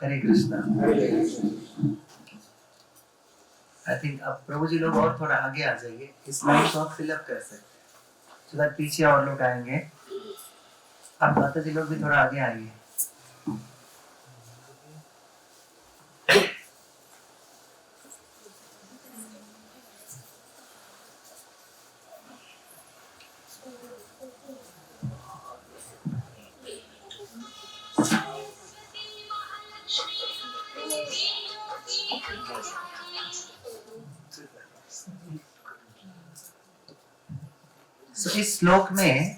Hare Krishna. I think अब प्रभु जी लोग और थोड़ा आगे आ जाइए, इस लाइन को आप फिलअप कर सकते हैं, पीछे और लोग आएंगे। आप माता जी लोग भी थोड़ा आगे आइए। इस श्लोक में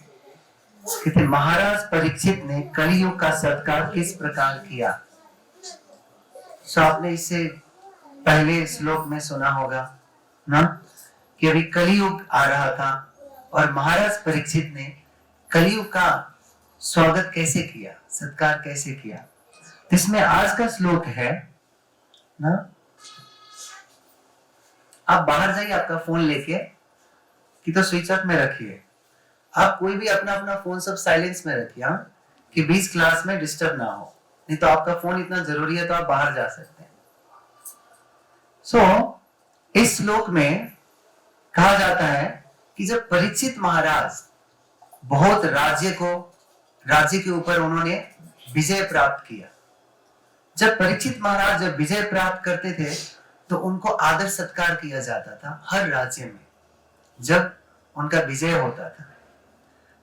कहते महाराज परीक्षित ने कलियुग का सत्कार किस प्रकार किया। आपने इससे पहले श्लोक में सुना होगा ना कि अभी कलियुग आ रहा था और महाराज परीक्षित ने कलियुग का स्वागत कैसे किया, सत्कार कैसे किया। इसमें आज का श्लोक है ना, आप बाहर जाइए, आपका फोन लेके कि तो स्विच ऑफ में रखिए। आप कोई भी अपना अपना फोन सब साइलेंस में रखिए, कि 20 क्लास में डिस्टर्ब ना हो, नहीं तो आपका फोन इतना जरूरी है तो आप बाहर जा सकते हैं। इस श्लोक में कहा जाता है कि जब परीक्षित महाराज बहुत राज्य के ऊपर उन्होंने विजय प्राप्त किया, जब परीक्षित महाराज जब विजय प्राप्त करते थे तो उनको आदर सत्कार किया जाता था हर राज्य में। जब उनका विजय होता था,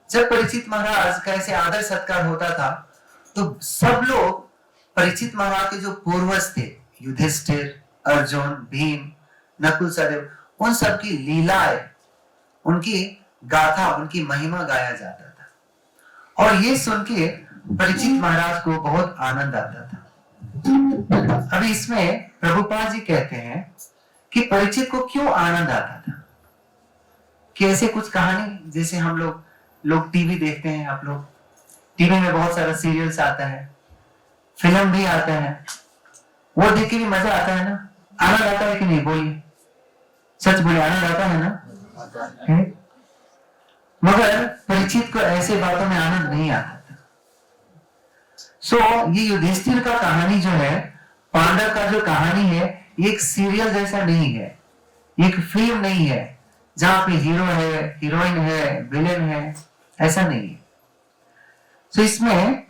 जब परीक्षित महाराज का ऐसे आदर सत्कार होता था तो सब लोग परीक्षित महाराज के जो पूर्वज थे, युधिष्ठिर, अर्जुन, भीम, नकुल, सहदेव, उन सब की लीलाएं, उनकी गाथा, उनकी महिमा गाया जाता था। और ये सुन के परीक्षित महाराज को बहुत आनंद आता था। अभी इसमें प्रभुपाद जी कहते हैं कि परीक्षित को क्यों आनंद आता था, कि ऐसे कुछ कहानी, जैसे हम लोग टीवी देखते हैं, आप लोग टीवी में बहुत सारा सीरियल्स आता है, फिल्म भी आता है, वो देख के भी मजा आता है ना, आनंद आता है कि नहीं, बोलिए, सच बोलिए, आनंद आता है ना। मगर परीक्षित को ऐसे बातों में आनंद नहीं आता था। ये युधिष्ठिर का कहानी जो है, पांडव का जो कहानी है, ये एक सीरियल जैसा नहीं है, एक फिल्म नहीं है जहां पे हीरो है, हीरोइन है, विलेन है, ऐसा नहीं है। इसमें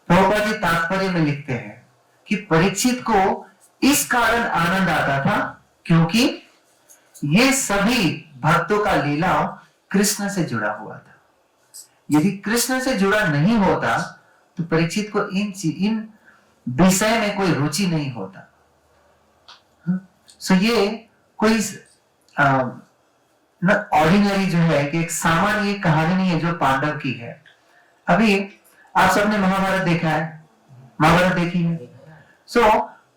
प्रभुपाद जी तात्पर्य में लिखते हैं कि परीक्षित को इस कारण आनंद आता था क्योंकि ये सभी भक्तों का लीला कृष्ण से जुड़ा हुआ था। यदि कृष्ण से जुड़ा नहीं होता तो परीक्षित को इन विषय में कोई रुचि नहीं होता। ये कोई ऑर्डिनरी जो है कि एक सामान्य कहानी नहीं है जो पांडव की है। अभी आप सबने महाभारत देखा है, महाभारत देखी है।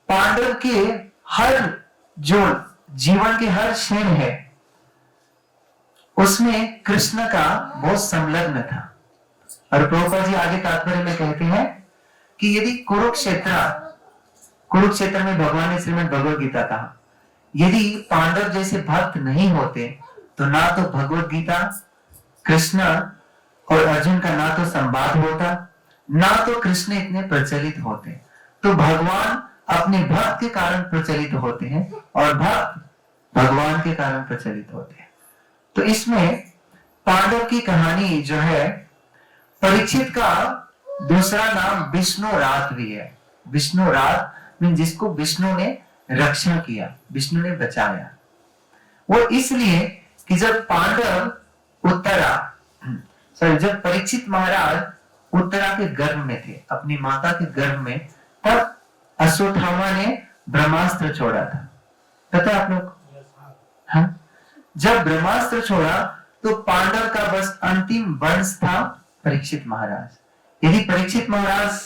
पांडव के हर जो जीवन के हर क्षण है उसमें कृष्ण का बहुत संलग्न था। और प्रभुपाद जी आगे तात्पर्य में कहते हैं कि यदि कुरुक्षेत्र में भगवान ने श्रीमद् भगवद गीता कहा, यदि पांडव जैसे भक्त नहीं होते तो ना तो भगवद गीता, कृष्ण और अर्जुन का ना तो संवाद होता, ना तो कृष्ण इतने प्रचलित होते। तो भगवान अपने भक्त के कारण प्रचलित होते हैं और भक्त भगवान के कारण प्रचलित होते हैं। तो इसमें पांडव की कहानी जो है, परीक्षित का दूसरा नाम विष्णुरात भी है। विष्णुरात मीन जिसको विष्णु ने रक्षा किया, विष्णु ने बचाया। वो इसलिए कि जब जब परीक्षित महाराज उत्तरा के गर्भ में थे, अपनी माता के गर्भ में, तब अश्वत्थामा ने ब्रह्मास्त्र छोड़ा था। पता है आप लोग? हाँ? जब ब्रह्मास्त्र छोड़ा तो पांडव का बस अंतिम वंश था परीक्षित महाराज। यदि परीक्षित महाराज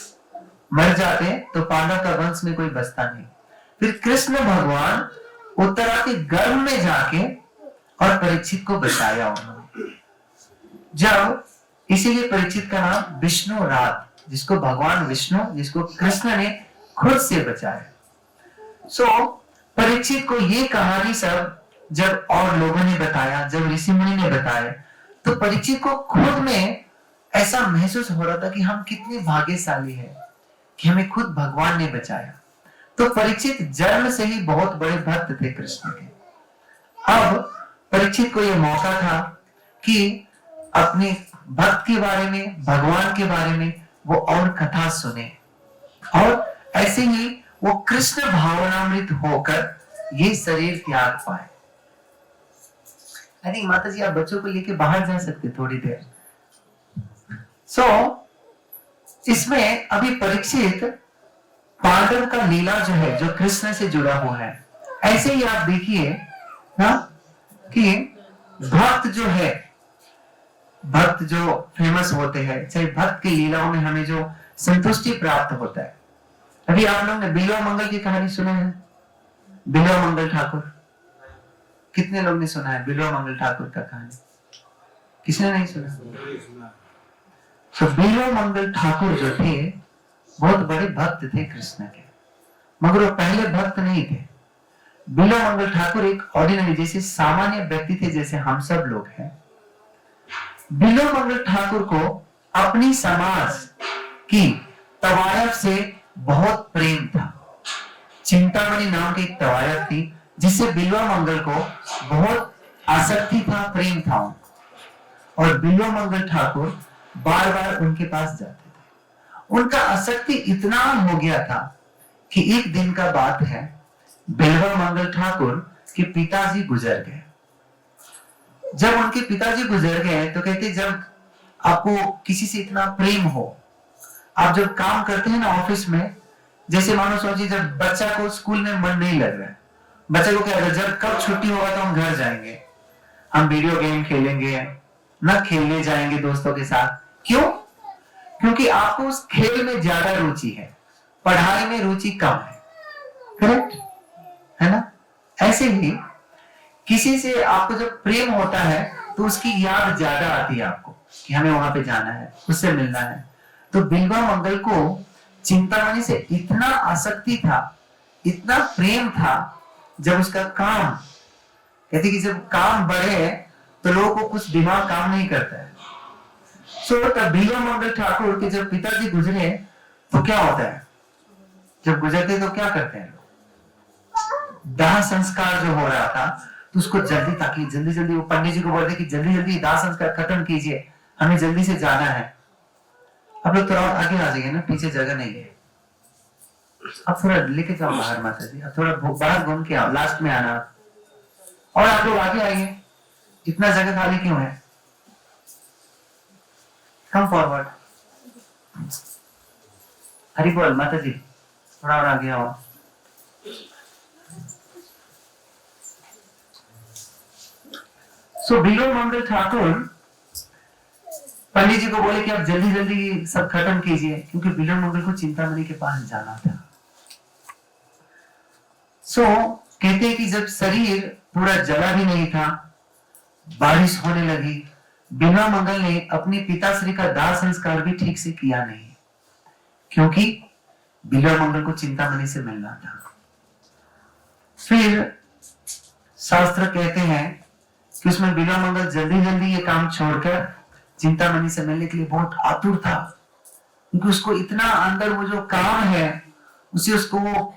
मर जाते तो पांडव का वंश में कोई बचता नहीं। फिर कृष्ण भगवान उत्तरा के गर्भ में जाके और परीक्षित को बचाया उन्होंने। जब इसीलिए परीक्षित का नाम विष्णुरात, जिसको भगवान विष्णु, जिसको कृष्ण ने खुद से बचाया। परीक्षित को ये कहानी सब जब और लोगों ने बताया, जब ऋषि मुनि ने बताया, तो परीक्षित को खुद में ऐसा महसूस हो रहा था कि हम कितने भाग्यशाली हैं कि हमें खुद भगवान ने बचाया। तो परीक्षित जन्म से ही बहुत बड़े भक्त थे कृष्ण के। अब परीक्षित को यह मौका था कि अपने भक्त के बारे में, भगवान के बारे में वो और कथा सुने और ऐसे ही वो कृष्ण भावनामृत होकर ये शरीर त्याग पाए। आई थिंक माता जी आप बच्चों को लेके बाहर जा सकते थोड़ी देर। इसमें अभी परीक्षित पांडव का लीला जो है, जो कृष्ण से जुड़ा हुआ है, ऐसे ही आप देखिए ना कि भक्त जो है, भक्त जो फेमस होते हैं, चाहे भक्त की लीलाओं में हमें जो संतुष्टि प्राप्त होता है। अभी आप लोग ने बिल्वा मंगल की कहानी सुना है? बिल्वा मंगल ठाकुर, कितने लोग ने सुना है बिल्वा मंगल ठाकुर का कहानी? किसने नहीं सुना? तो बिल्वा मंगल ठाकुर जो थे बहुत बड़े भक्त थे कृष्ण के, मगर वो पहले भक्त नहीं थे। बिल्वा मंगल ठाकुर एक ऑर्डिनरी जैसे सामान्य व्यक्ति थे, जैसे हम सब लोग हैं। बिल्वा मंगल ठाकुर को अपनी समाज की तवायफ से बहुत प्रेम था। चिंतामणि नाम की एक तवायफ थी जिससे बिल्वा मंगल को बहुत आसक्ति था, प्रेम था। और बिल्वा मंगल ठाकुर बार बार उनके पास जाते थे। उनका आसक्ति इतना हो गया था कि एक दिन का बात है, बिल्वा मंगल ठाकुर के पिताजी गुजर गए। जब उनके पिताजी गुजर गए तो कहते, जब आपको किसी से इतना प्रेम हो, आप जब काम करते हैं ना ऑफिस में, जैसे मानो सोचिए जब बच्चा को स्कूल में मन नहीं लग रहा है, बच्चे को क्या लगता है, जब कब छुट्टी होगा तो हम घर जाएंगे, हम वीडियो गेम खेलेंगे, ना खेलने जाएंगे दोस्तों के साथ। क्यों? क्योंकि आपको उस खेल में ज्यादा रुचि है, पढ़ाई में रुचि कम है। करेक्ट है ना? ऐसे ही किसी से आपको जब प्रेम होता है तो उसकी याद ज्यादा आती है आपको कि हमें वहां पे जाना है, उससे मिलना है। तो बिल्वा मंगल को चिंतामणि से इतना आसक्ति था, इतना प्रेम था, जब उसका काम, कहते कि जब काम बढ़े तो लोगों को कुछ दिमाग काम नहीं करता है। तब बिल्वा मंगल ठाकुर के जब पिताजी गुजरे तो क्या होता है, जब गुजरते तो क्या करते हैं लोग, दाह संस्कार जो हो रहा था तो उसको जल्दी, ताकि जल्दी जल्दी वो पंडित जी को बोलते कि जल्दी जल्दी दाह संस्कार खत्म कीजिए, हमें जल्दी से जाना है। आप लोग थोड़ा आगे आ जाइए ना, पीछे जगह नहीं है। अब थोड़ा लेके जाओ बाहर माता जी, अब थोड़ा बाहर घूम के आओ, लास्ट में आना। और आप लोग आगे आइए, इतना जगह खाली क्यों है? Come forward. हरि बोल माता जी, थोड़ा और आगे आओ। बिल्वा मंगल ठाकुर पंडित जी को बोले कि आप जल्दी जल्दी सब खत्म कीजिए, क्योंकि बिल्वा मंगल को चिंतामणि के पास जाना था। कहते हैं कि जब शरीर पूरा जला भी नहीं था, बारिश होने लगी, बिल्वा मंगल ने अपने पिताश्री का दाह संस्कार भी ठीक से किया नहीं, क्योंकि बिल्वा मंगल को चिंतामणि से मिलना था। फिर शास्त्र कहते हैं कि उसमें बिल्वा मंगल जल्दी जल्दी ये काम छोड़कर चिंतामणि से मिलने के लिए बहुत आतुर था, क्योंकि उसको इतना अंदर वो जो काम है उसे उसको वो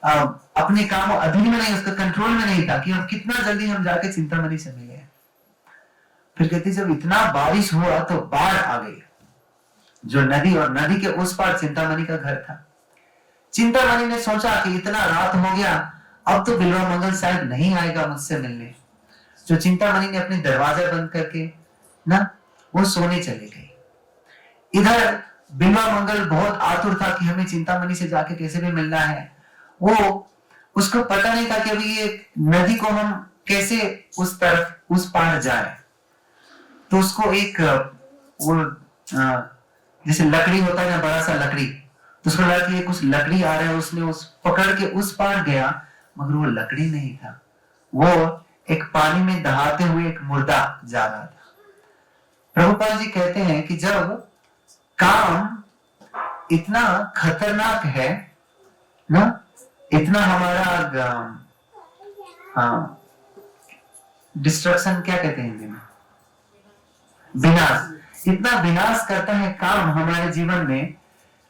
अपने काम अधीन में नहीं, उसका कंट्रोल में नहीं था कि अब कितना जल्दी हम जाके चिंतामणि से मिले। फिर कहते जब इतना बारिश हुआ तो बाढ़ आ गई जो नदी, और नदी के उस पार चिंतामणि का घर था। चिंतामणि ने सोचा कि इतना रात हो गया, अब तो बिल्वा मंगल शायद नहीं आएगा मुझसे मिलने। जो चिंतामणि ने अपने दरवाजा बंद करके ना वो सोने चले गई। इधर बिल्वा मंगल बहुत आतुर था कि हमें चिंतामणि से जाके कैसे भी मिलना है। वो उसको पता नहीं था कि अभी ये नदी को हम कैसे उस तरफ, उस पार जाए। तो उसको एक वो जैसे लकड़ी होता है ना, बड़ा सा लकड़ी, तो उसको लगा कि कुछ लकड़ी आ रहा है, उसने उस पकड़ के उस पार गया, मगर वो लकड़ी नहीं था, वो एक पानी में दहाते हुए एक मुर्दा जा रहा था। प्रभुपाद जी कहते हैं कि जब काम इतना खतरनाक है ना, इतना हमारा डिस्ट्रक्शन क्या कहते हैं हिंदी में, विनाश, इतना विनाश करता है काम हमारे जीवन में,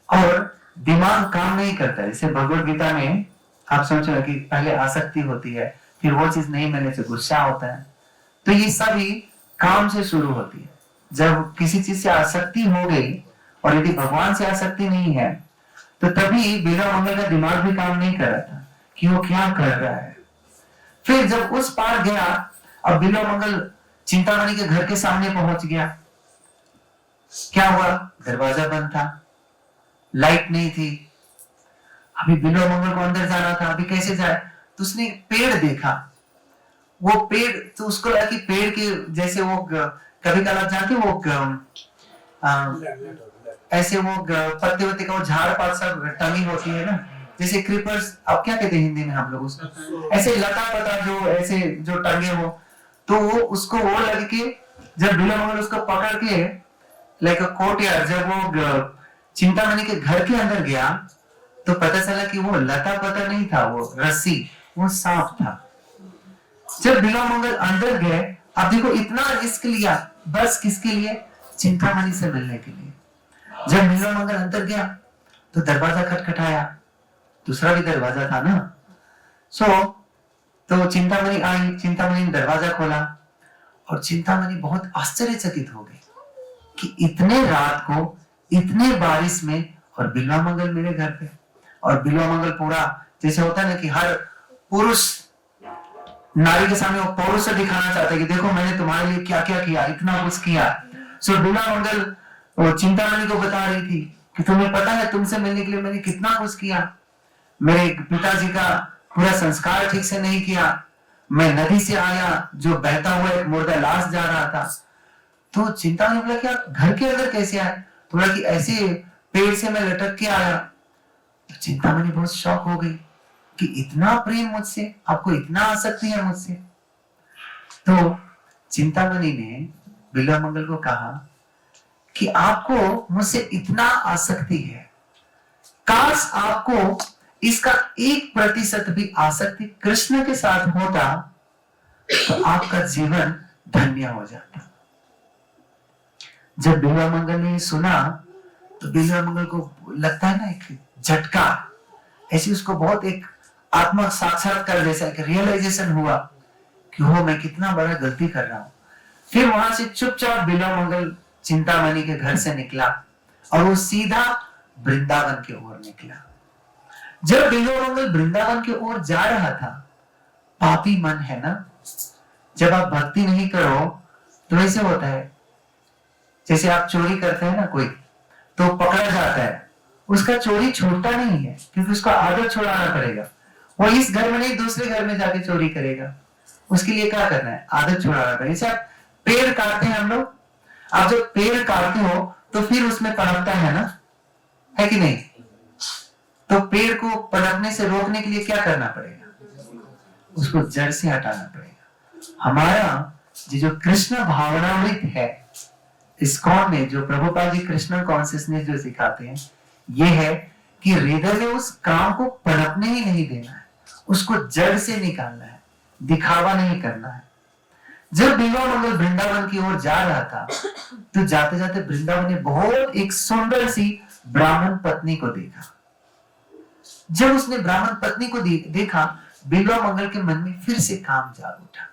और दिमाग काम नहीं करता है। जैसे भगवत गीता में आप सोचो कि पहले आसक्ति होती है, फिर वो चीज नहीं मिलने से गुस्सा होता है, तो ये सभी काम से शुरू होती है। जब किसी चीज से आसक्ति हो गई और यदि भगवान से आसक्ति नहीं है तो तभी बिल्वा मंगल का दिमाग भी काम नहीं कर रहा था कि वो क्या कर रहा है। फिर जब उस पार गया, अब बिल्वा मंगल चिंतामणि के घर के सामने पहुंच गया। क्या हुआ? दरवाजा बंद था, लाइट नहीं थी। अभी बिल्वा मंगल को अंदर जाना था, अभी कैसे जाए? तो उसने पेड़ देखा। वो पेड़, तो उसको लगा कि पेड़ के जैसे वो कभी कभी जानते वो ऐसे वो पत्ते वत्ते का वो झाड़ पात सब टंगी होती है ना, जैसे क्रीपर्स, आप क्या कहते हैं हिंदी में हम लोग उसको, ऐसे लता पता जो ऐसे जो टंगे हो, तो वो उसको वो लग के जब बिल्वा मंगल उसको पकड़ के लाइक अ कोर्टयार्ड, जब वो चिंतामणि के घर के अंदर गया तो पता चला कि वो लता पता नहीं था, वो रस्सी, वो सांप था। जब बिल्वा मंगल अंदर गए, अब देखो इतना रिस्क लिया, बस किसके लिए? चिंतामणि से मिलने के लिए। जब बिल्वा मंगल अंदर गया तो दरवाजा खटखटाया, दूसरा भी दरवाजा था ना, तो चिंतामणि आई, चिंतामणि ने दरवाजा खोला और चिंतामणि बहुत आश्चर्यचकित हो गई कि इतने रात को, इतने बारिश में, और बिल्वा मंगल मेरे घर पे। और बिल्वा मंगल पूरा जैसे होता है ना कि हर पुरुष नारी के सामने वो पौरुष से दिखाना चाहता है कि देखो मैंने तुम्हारे लिए क्या क्या किया, इतना कुछ किया। सो बिल्वा मंगल वो चिंतामणि को बता रही थी कि तुम्हें पता है तुमसे मिलने के लिए मैंने कितना कुछ किया, मेरे पिताजी का पूरा संस्कार ठीक से नहीं किया, मैं नदी से आया जो बहता हुआ एक मुर्दा लाश जा रहा था। तो चिंतामणि बोला कि आप घर के अंदर कैसे आए? तो बोला कि ऐसे पेड़ से मैं लटक के आया। तो चिंतामणि बहुत शॉक हो गई कि इतना प्रेम मुझसे, आपको इतना आसक्ति है मुझसे। तो चिंतामणि ने बिल्वा मंगल को कहा कि आपको मुझसे इतना आसक्ति है, काश आपको इसका 1% भी आसक्ति कृष्ण के साथ होता तो आपका जीवन धन्य हो जाता। जब बिल्वा मंगल ने सुना तो बिल्वा मंगल को लगता है ना एक झटका, ऐसी उसको बहुत एक आत्मा साक्षात्कार जैसा एक रियलाइजेशन हुआ कि हो मैं कितना बड़ा गलती कर रहा हूं। फिर वहां से चुपचाप बिल्वा मंगल चिंतामणि के घर से निकला और वो सीधा वृंदावन की ओर निकला। जब बिल्वा मंगल वृंदावन की ओर जा रहा था, पापी मन है ना, जब आप भक्ति नहीं करो तो ऐसे होता है, जैसे आप चोरी करते हैं ना कोई, तो पकड़ा जाता है, उसका चोरी छूटता नहीं है क्योंकि उसको आदत छुड़ाना पड़ेगा। वो इस घर में नहीं दूसरे घर में जाके चोरी करेगा, उसके लिए क्या करना है? आदत छुड़ाना पड़ेगा। जैसे आप पेड़ काटते हैं हम लोग, आप जब पेड़ काटते हो तो फिर उसमें पनपता है ना, है कि नहीं? तो पेड़ को पनपने से रोकने के लिए क्या करना पड़ेगा? उसको जड़ से हटाना पड़ेगा। हमारा जो कृष्ण भावनामृत है, इस्कॉन में जो प्रभुपाद जी कृष्ण कॉन्शियसनेस जो सिखाते हैं, ये है कि हृदय में उस काम को पनपने ही नहीं देना है, उसको जड़ से निकालना है, दिखावा नहीं करना है। जब बिल्वा मंगल वृंदावन की ओर जा रहा था तो जाते जाते वृंदावन ने बहुत एक सुंदर सी ब्राह्मण पत्नी को देखा। जब उसने ब्राह्मण पत्नी को देखा, बिल्वा मंगल के मन में फिर से काम जाग उठा।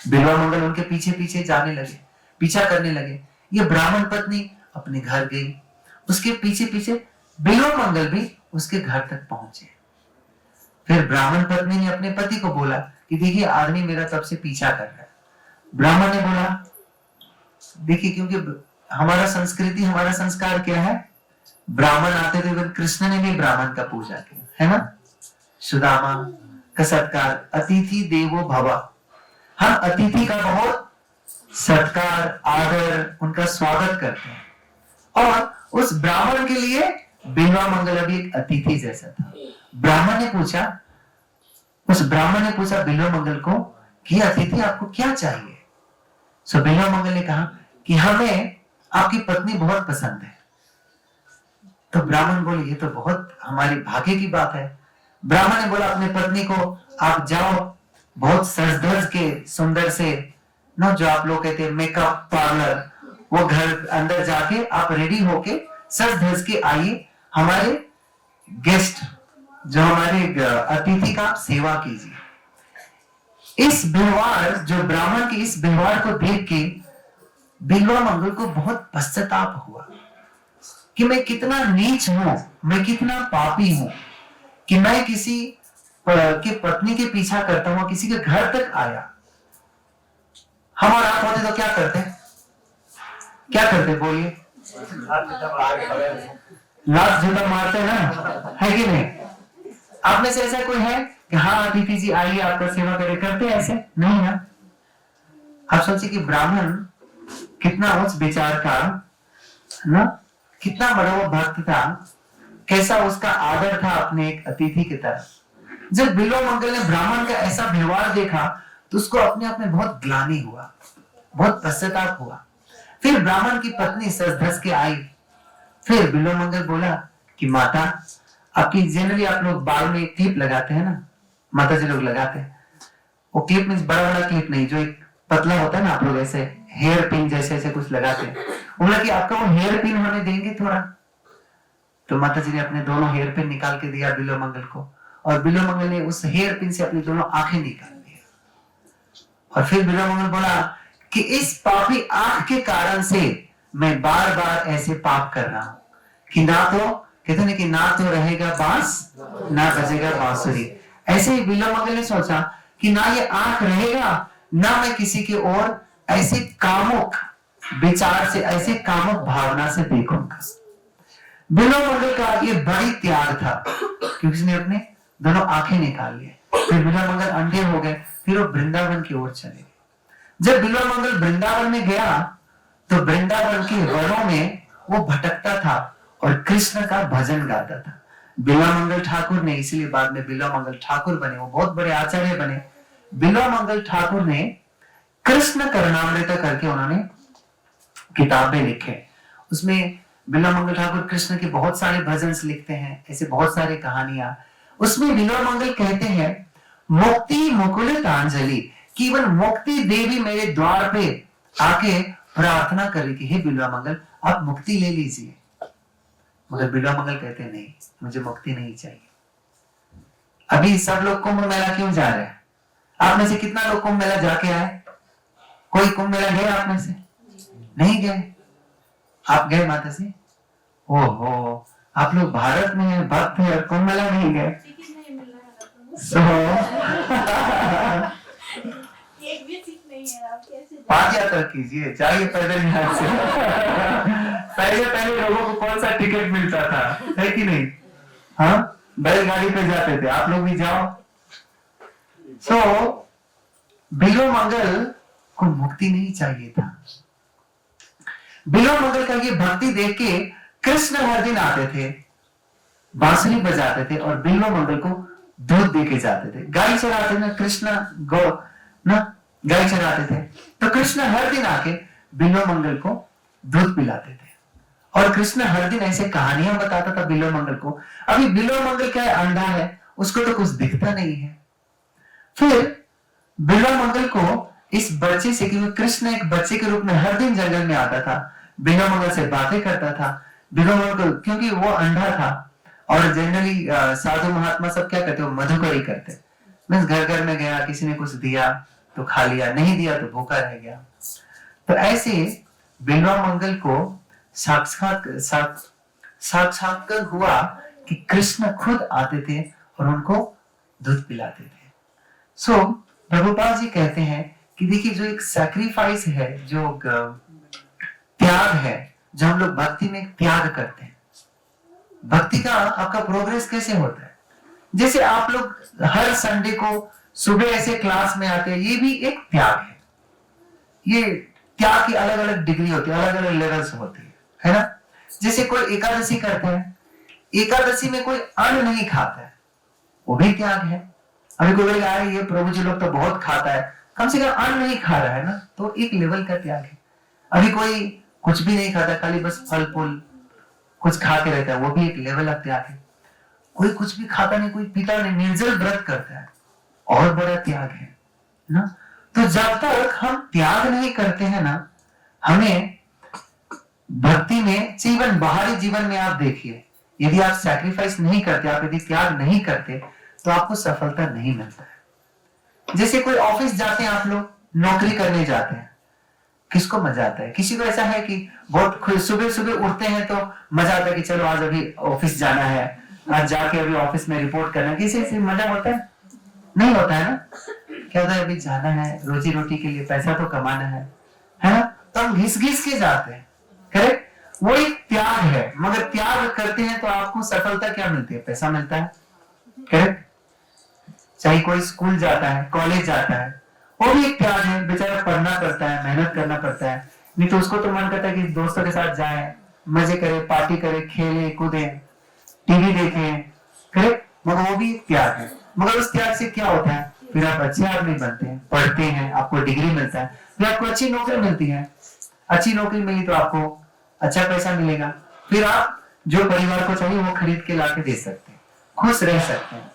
बिल्वा मंगल उनके पीछे पीछे जाने लगे, पीछा करने लगे। ये ब्राह्मण पत्नी अपने घर गई, उसके पीछे पीछे बिल्वा मंगल भी उसके घर तक पहुंचे। फिर ब्राह्मण पत्नी ने अपने पति को बोला कि देखिए आदमी मेरा तब से पीछा कर रहा है। ब्राह्मण ने बोला देखिए, क्योंकि हमारा संस्कृति, हमारा संस्कार क्या है, ब्राह्मण आते थे, कृष्ण ने भी ब्राह्मण का पूजा किया है ना, सुदामा का सत्कार, अतिथि देवो भव। हम अतिथि का बहुत सत्कार, आदर, उनका स्वागत करते हैं। और उस ब्राह्मण के लिए बिल्वा मंगल भी एक अतिथि जैसा था। ब्राह्मण ने पूछा, उस ब्राह्मण ने पूछा बिल्वा मंगल को कि अतिथि आपको क्या चाहिए? सो बिल्वा मंगल ने कहा कि हमें आपकी पत्नी बहुत पसंद है। तो ब्राह्मण बोले ये तो बहुत हमारी भाग्य की बात है। ब्राह्मण ने बोला अपने पत्नी को आप जाओ, बहुत सज धज के सुंदर से ना, जो आप लोग कहते हैं मेकअप पार्लर, वो घर अंदर जाके आप रेडी होके सज धज के आइए, हमारे गेस्ट, जो हमारे अतिथि का आप सेवा कीजिए। इस व्यवहार, जो ब्राह्मण के इस व्यवहार को देख के बिल्वा मंगल को बहुत पश्चाताप हुआ कि मैं कितना नीच हूं, मैं कितना पापी हूं कि मैं किसी के पत्नी के पीछा करता हूं, किसी के घर तक आया। हम और आप होते तो क्या करते? क्या करते बोलिए? लात जूता मारते हैं ना, है कि नहीं? आप में से ऐसा कोई है कि हाँ अतिथि जी आइए आपका सेवा करे, करते ऐसे? नहीं ना। आप सोचिए कि ब्राह्मण कितना उच्च विचार का ना, कितना बड़ा वो भक्त था, कैसा उसका आदर था अपने एक अतिथि की तरह। जब बिल्वा मंगल ने ब्राह्मण का ऐसा व्यवहार देखा तो उसको अपने आप में बहुत ग्लानि हुआ, बहुत पश्चाताप हुआ। फिर ब्राह्मण की पत्नी सज धज के आई। फिर बिल्वा मंगल बोला कि माता, आपकी जनरली आप लोग बाल में क्लिप लगाते हैं ना, माता जी लोग लगाते हैं। वो क्लिप मींस बड़ा वाला क्लिप नहीं, जो एक पतला होता है ना, आप लोग ऐसे हेयर पिन जैसे ऐसे कुछ लगाते हैं। बोला कि आपका वो हेयर पिन हमें देंगे थोड़ा। तो माता जी ने अपने दोनों हेयर पिन निकाल के दिया बिल्वा मंगल को, और बिल्वा मंगल ने उस हेयर पिन से अपनी दोनों आंखें निकाल दी। और फिर बिल्वा मंगल बोला कि इस पापी आंख के कारण से मैं बार बार ऐसे पाप कर रहा हूं कि ना तो कहते हैं कि ना तो रहेगा बांस ना बजेगा बांसुरी। ऐसे ही बिल्वा मंगल ने सोचा कि ना ये आंख रहेगा, ना मैं किसी की ओर ऐसे कामुक विचार से, ऐसे कामुक भावना से देखूंगा। बिल्वा मंगल का ये बड़ी त्याग था कि उसने अपने दोनों आंखें निकाल लिए। फिर बिल्वा मंगल अंधे हो गए। फिर वो वृंदावन की ओर चले गए। जब बिल्वा मंगल वृंदावन में गया तो वृंदावन के वनों में वो भटकता था और कृष्ण का भजन गाता था। बिल्वा मंगल ठाकुर ने, इसलिए बाद में बिल्वा मंगल ठाकुर बने, वो बहुत बड़े आचार्य बने। बिल्वा मंगल ठाकुर ने कृष्ण करुणामृत करके उन्होंने किताबें लिखे। उसमें बिल्वा मंगल ठाकुर कृष्ण के बहुत सारे भजन लिखते हैं, ऐसे बहुत सारी कहानियां। उसमें बिल्वा मंगल कहते हैं, मुक्ति मुकुलितांजलि, केवल मुक्ति देवी मेरे द्वार पे आके प्रार्थना करे कि हे बिल्वा मंगल आप मुक्ति ले लीजिए। मगर बिल्वा मंगल कहते नहीं, मुझे मुक्ति नहीं चाहिए। अभी सब लोग कुंभ मेला क्यों जा रहे हैं? आप में से कितना लोग कुंभ मेला जाके आए? कोई कुंभ मेला गए आप में से? नहीं गए। आप गए माता जी? ओहो, आप लोग भारत में हैं, भक्त हैं, कुंभ मेला नहीं गए। पाद यात्रा कीजिए, जाइए पैदल यहाँ से। पहले लोगों को कौन सा टिकट मिलता था, है कि नहीं? हाँ, बैलगाड़ी पे जाते थे, आप लोग भी जाओ। बिल्वा मंगल को मुक्ति नहीं चाहिए था। बिल्वा मंगल का ये भक्ति देख के कृष्ण हर दिन आते थे, बांसुरी बजाते थे और बिल्वा मंगल को दूध दे के जाते थे। गाय चराते ना कृष्ण, गौ ना गाय चराते थे, तो कृष्ण हर दिन आके बिल्वा मंगल को दूध पिलाते थे। और कृष्ण हर दिन ऐसे कहानियां बताता था बिल्वा मंगल को। अभी बिल्वा मंगल क्या है, अंधा है, उसको तो कुछ दिखता नहीं है। फिर बिल्वा मंगल को इस बच्चे से, क्योंकि कृष्ण एक बच्चे के रूप में हर दिन जंगल में आता था, बिल्वा मंगल से बातें करता था। बिल्वा मंगल क्योंकि वो अंधा था, और जनरली साधु महात्मा सब क्या करते, वो मधुकरी करते। मैं घर घर में गया, किसी ने कुछ दिया तो खा लिया, नहीं दिया तो भूखा रह गया। तो ऐसे बिल्वा मंगल को साक्षात्कार हुआ कि कृष्ण खुद आते थे और उनको दूध पिलाते थे। प्रभुपाद जी कहते हैं कि देखिए, जो एक सैक्रिफाइस है, जो त्याग है, जो हम लोग भक्ति में त्याग करते हैं, भक्ति का आपका प्रोग्रेस कैसे होता है? जैसे आप लोग हर संडे को सुबह ऐसे क्लास में आते हैं, ये भी एक त्याग है। ये त्याग की अलग अलग डिग्री होती है, अलग अलग लेवल्स होती है ना? जैसे कोई एकादशी करते हैं, एकादशी में कोई अन्न नहीं खाता है, वो भी त्याग है। अभी कोई बोलेगा ये प्रभु जी लोग तो बहुत खाता है, कम से कम अन्न नहीं खा रहा है ना, तो एक लेवल का त्याग है। अभी कोई कुछ भी नहीं खाता, खाली बस फल फूल कुछ खा के रहता है, वो भी एक लेवल का त्याग है। कोई कुछ भी खाता नहीं, कोई पीता नहीं, निर्जल व्रत करता है, और बड़ा त्याग है ना? तो जब तक हम त्याग नहीं करते हैं ना, हमें भक्ति में, जीवन बाहरी जीवन में आप देखिए, यदि आप सैक्रिफाइस नहीं करते, आप यदि त्याग नहीं करते, तो आपको सफलता नहीं मिलता है। जैसे कोई ऑफिस जाते हैं, आप लोग नौकरी करने जाते हैं, किसको मजा आता है? किसी को ऐसा है कि बहुत सुबह सुबह उठते हैं तो मजा आता है कि चलो आज अभी ऑफिस जाना है, आज जाके अभी ऑफिस में रिपोर्ट करना है, किसी से मजा होता है? नहीं होता है ना। क्या होता है, अभी जाना है, रोजी रोटी के लिए पैसा तो कमाना है ना, तो हम घिस घिस के जाते हैं। करेक्ट? वो एक त्याग है, मगर त्याग करते हैं तो आपको सफलता क्या मिलती है? पैसा मिलता है। करेक्ट? चाहे कोई स्कूल जाता है, कॉलेज जाता है, वो भी एक त्याग है, बेचारा पढ़ना पड़ता है, मेहनत करना पड़ता है, नहीं तो उसको तो मन करता है कि दोस्तों के साथ जाए, मजे करे, पार्टी करे, खेले कूदे, टीवी देखे। करेक्ट? मगर वो भी एक त्याग है। मगर उस त्याग से क्या होता है? फिर आप अच्छे आदमी बनते हैं, पढ़ते हैं, आपको डिग्री मिलता है, फिर आपको अच्छी नौकरी मिलती है। अच्छी नौकरी मिली तो आपको अच्छा पैसा मिलेगा, फिर आप जो परिवार को चाहिए वो खरीद के लाके दे सकते हैं, खुश रह सकते हैं।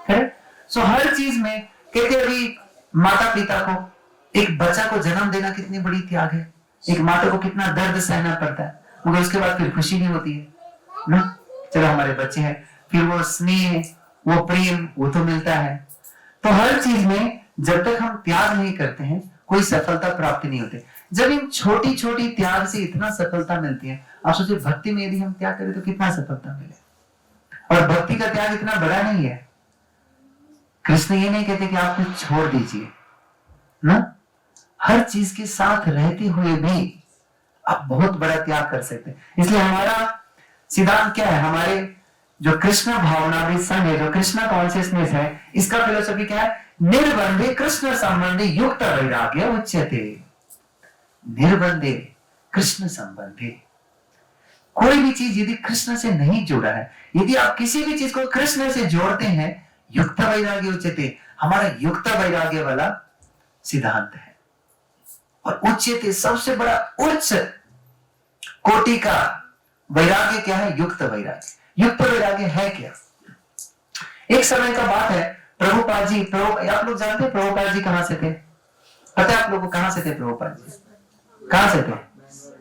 करेक्ट? सो हर चीज में कहते अभी माता पिता को, एक बच्चा को जन्म देना कितनी बड़ी त्याग है। एक माता को कितना दर्द सहना पड़ता है, मगर उसके बाद फिर खुशी भी होती है ना, चलो हमारे बच्चे हैं, फिर वो स्नेह, वो प्रेम, वो तो मिलता है। तो हर चीज में जब तक हम त्याग नहीं करते हैं, कोई सफलता प्राप्त नहीं होती। जब इन छोटी छोटी त्याग से इतना सफलता मिलती है, आप सोचिए भक्ति में यदि हम त्याग करें तो कितना सफलता मिले। और भक्ति का त्याग इतना बड़ा नहीं है। कृष्ण ये नहीं कहते कि आप कुछ छोड़ दीजिए ना, हर चीज के साथ रहते हुए भी आप बहुत बड़ा त्याग कर सकते हैं। इसलिए हमारा सिद्धांत क्या है? हमारे जो कृष्ण भावनामृत संघ है, जो कृष्ण कॉन्शियसनेस है, इसका फिलोसफी क्या है? निर्बंधे कृष्ण संबंधी युक्त वैराग्य उच्यते। निर्बंधे कृष्ण संबंधी, कोई भी चीज यदि कृष्ण से नहीं जुड़ा है, यदि आप किसी भी चीज को कृष्ण से जोड़ते हैं, युक्त वैराग्य उच्यते, हमारा युक्त वैराग्य वाला सिद्धांत है। और उच्यते सबसे बड़ा उच्च कोटि का वैराग्य क्या है? युक्त वैराग्य। युक्त वैराग्य है क्या? एक समय का बात है, प्रभुपाद जी, आप लोग जानते हैं प्रभुपाद जी कहां से थे? पता है आप लोगों को कहां से थे प्रभुपाद जी? कहां से थे?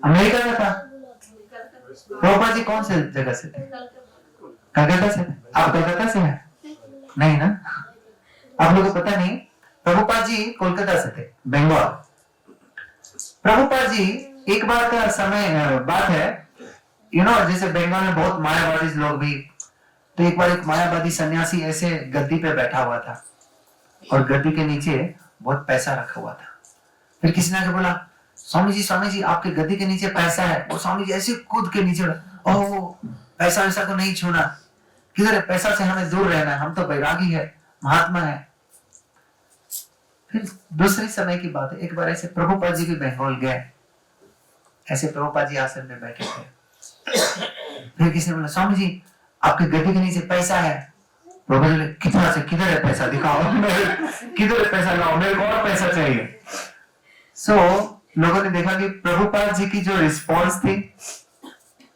अमेरिका में था। प्रभुपाद जी कौन से जगह से थे? कलकत्ता से थे। आप कलकत्ता से हैं? नहीं ना, आप लोगों को पता नहीं। प्रभुपाद जी कोलकाता से थे, बंगाल। प्रभुपाद जी एक बार का समय बात है, जैसे बंगाल में बहुत मायावादी लोग भी, तो एक बार एक मायावादी सन्यासी ऐसे गद्दी पे बैठा हुआ था और गद्दी के नीचे बहुत पैसा रखा हुआ था। फिर किसी ने आके बोला, स्वामी जी आपके गद्दी के नीचे पैसा है। वो स्वामी जी ऐसे कूद के नीचे, ओह पैसा वैसा को नहीं छूना, किधर है पैसा से हमें दूर रहना है, हम तो बैरागी है, महात्मा है। फिर दूसरे समय की बात है, एक बार ऐसे प्रभुपाद जी भी बंगाल गए, ऐसे प्रभुपाद जी आसन में बैठे थे। फिर किसी ने बोला, स्वामी जी आपके गद्दी के नीचे पैसा है। प्रभुपाद जी, कितना से किधर है पैसा, दिखाओ, किधर है पैसा, लाओ, मेरे को और पैसा चाहिए। लोगों ने देखा कि प्रभुपाद जी की जो रिस्पॉन्स थी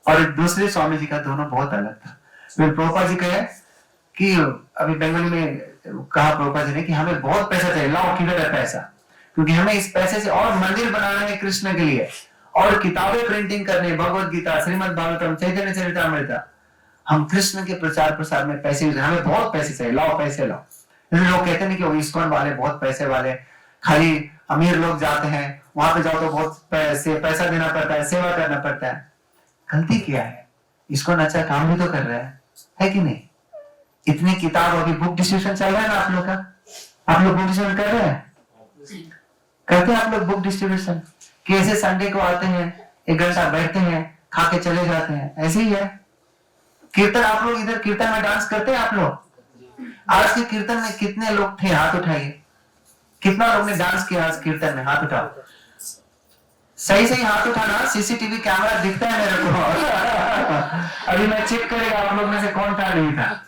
और दूसरे स्वामी जी का दोनों बहुत अलग था। फिर प्रभुपाद जी कहे कि अभी बंगाली में कहा प्रभुपाद जी ने कि हमें बहुत पैसा चाहिए, लाओ किधर है पैसा, क्योंकि हमें इस पैसे से और मंदिर बनाना है कृष्ण के लिए, और किताबें प्रिंटिंग करनी, भगवत गीता, श्रीमद् भागवतम, चैतन्य चरितामृत, हम कृष्ण के प्रचार प्रसार में पैसे, हमें बहुत पैसे चाहिए, लाओ पैसे लाओ। जैसे लोग कहते हैं कि वो इस्कॉन वाले बहुत पैसे वाले, खाली अमीर लोग जाते हैं, वहां पे जाओ तो बहुत पैसा देना पड़ता है, सेवा करना पड़ता है। गलती क्या है? इस्कॉन अच्छा काम भी तो कर रहा है कि नहीं? इतनी किताब, अभी बुक डिस्ट्रीब्यूशन चल रहा है ना आप लोग का, आप लोग बुक डिस्ट्रीब्यूशन कर रहे हैं? करते हैं आप लोग बुक डिस्ट्रीब्यूशन? कि ऐसे संडे को आते हैं, 1 घंटा बैठते हैं, खा के चले जाते हैं, ऐसे ही है। कीर्तन, आप लोग इधर कीर्तन में डांस करते हैं आप लोग? आज के कीर्तन में कितने लोग थे? हाथ उठाइए, कितना लोग ने डांस किया आज कीर्तन में? हाथ उठाओ, सही हाथ उठाना, सीसीटीवी कैमरा दिखता है मेरे को। अभी मैं चेक करेगा आप लोग में से कौन था नहीं था।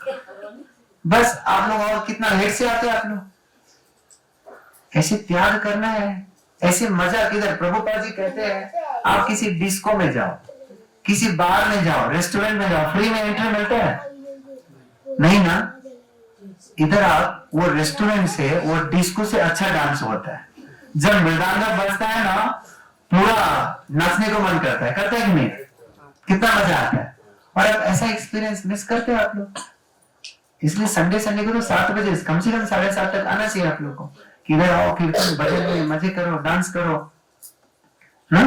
बस आप लोग, और कितना लेट से आते हैं आप लोग। ऐसे त्याग करना है, ऐसे मजा किधर? प्रभुपाद जी कहते हैं आप किसी डिस्को में जाओ, किसी बार में जाओ, रेस्टोरेंट में जाओ, फ्री में एंट्री मिलता है नहीं ना। इधर आप वो रेस्टोरेंट से, वो डिस्को से अच्छा डांस होता है। जब मृदंगा बजता है ना, पूरा नाचने को मन करता है, करता है कि नहीं? कितना मजा आता है। और अब ऐसा एक्सपीरियंस मिस करते हो आप लोग। इसलिए संडे को तो 7 बजे कम से कम 7:30 तक आना चाहिए आप लोग को, कि इधर आओ, कीर्तन भजन में मजे करो, डांस करो ना।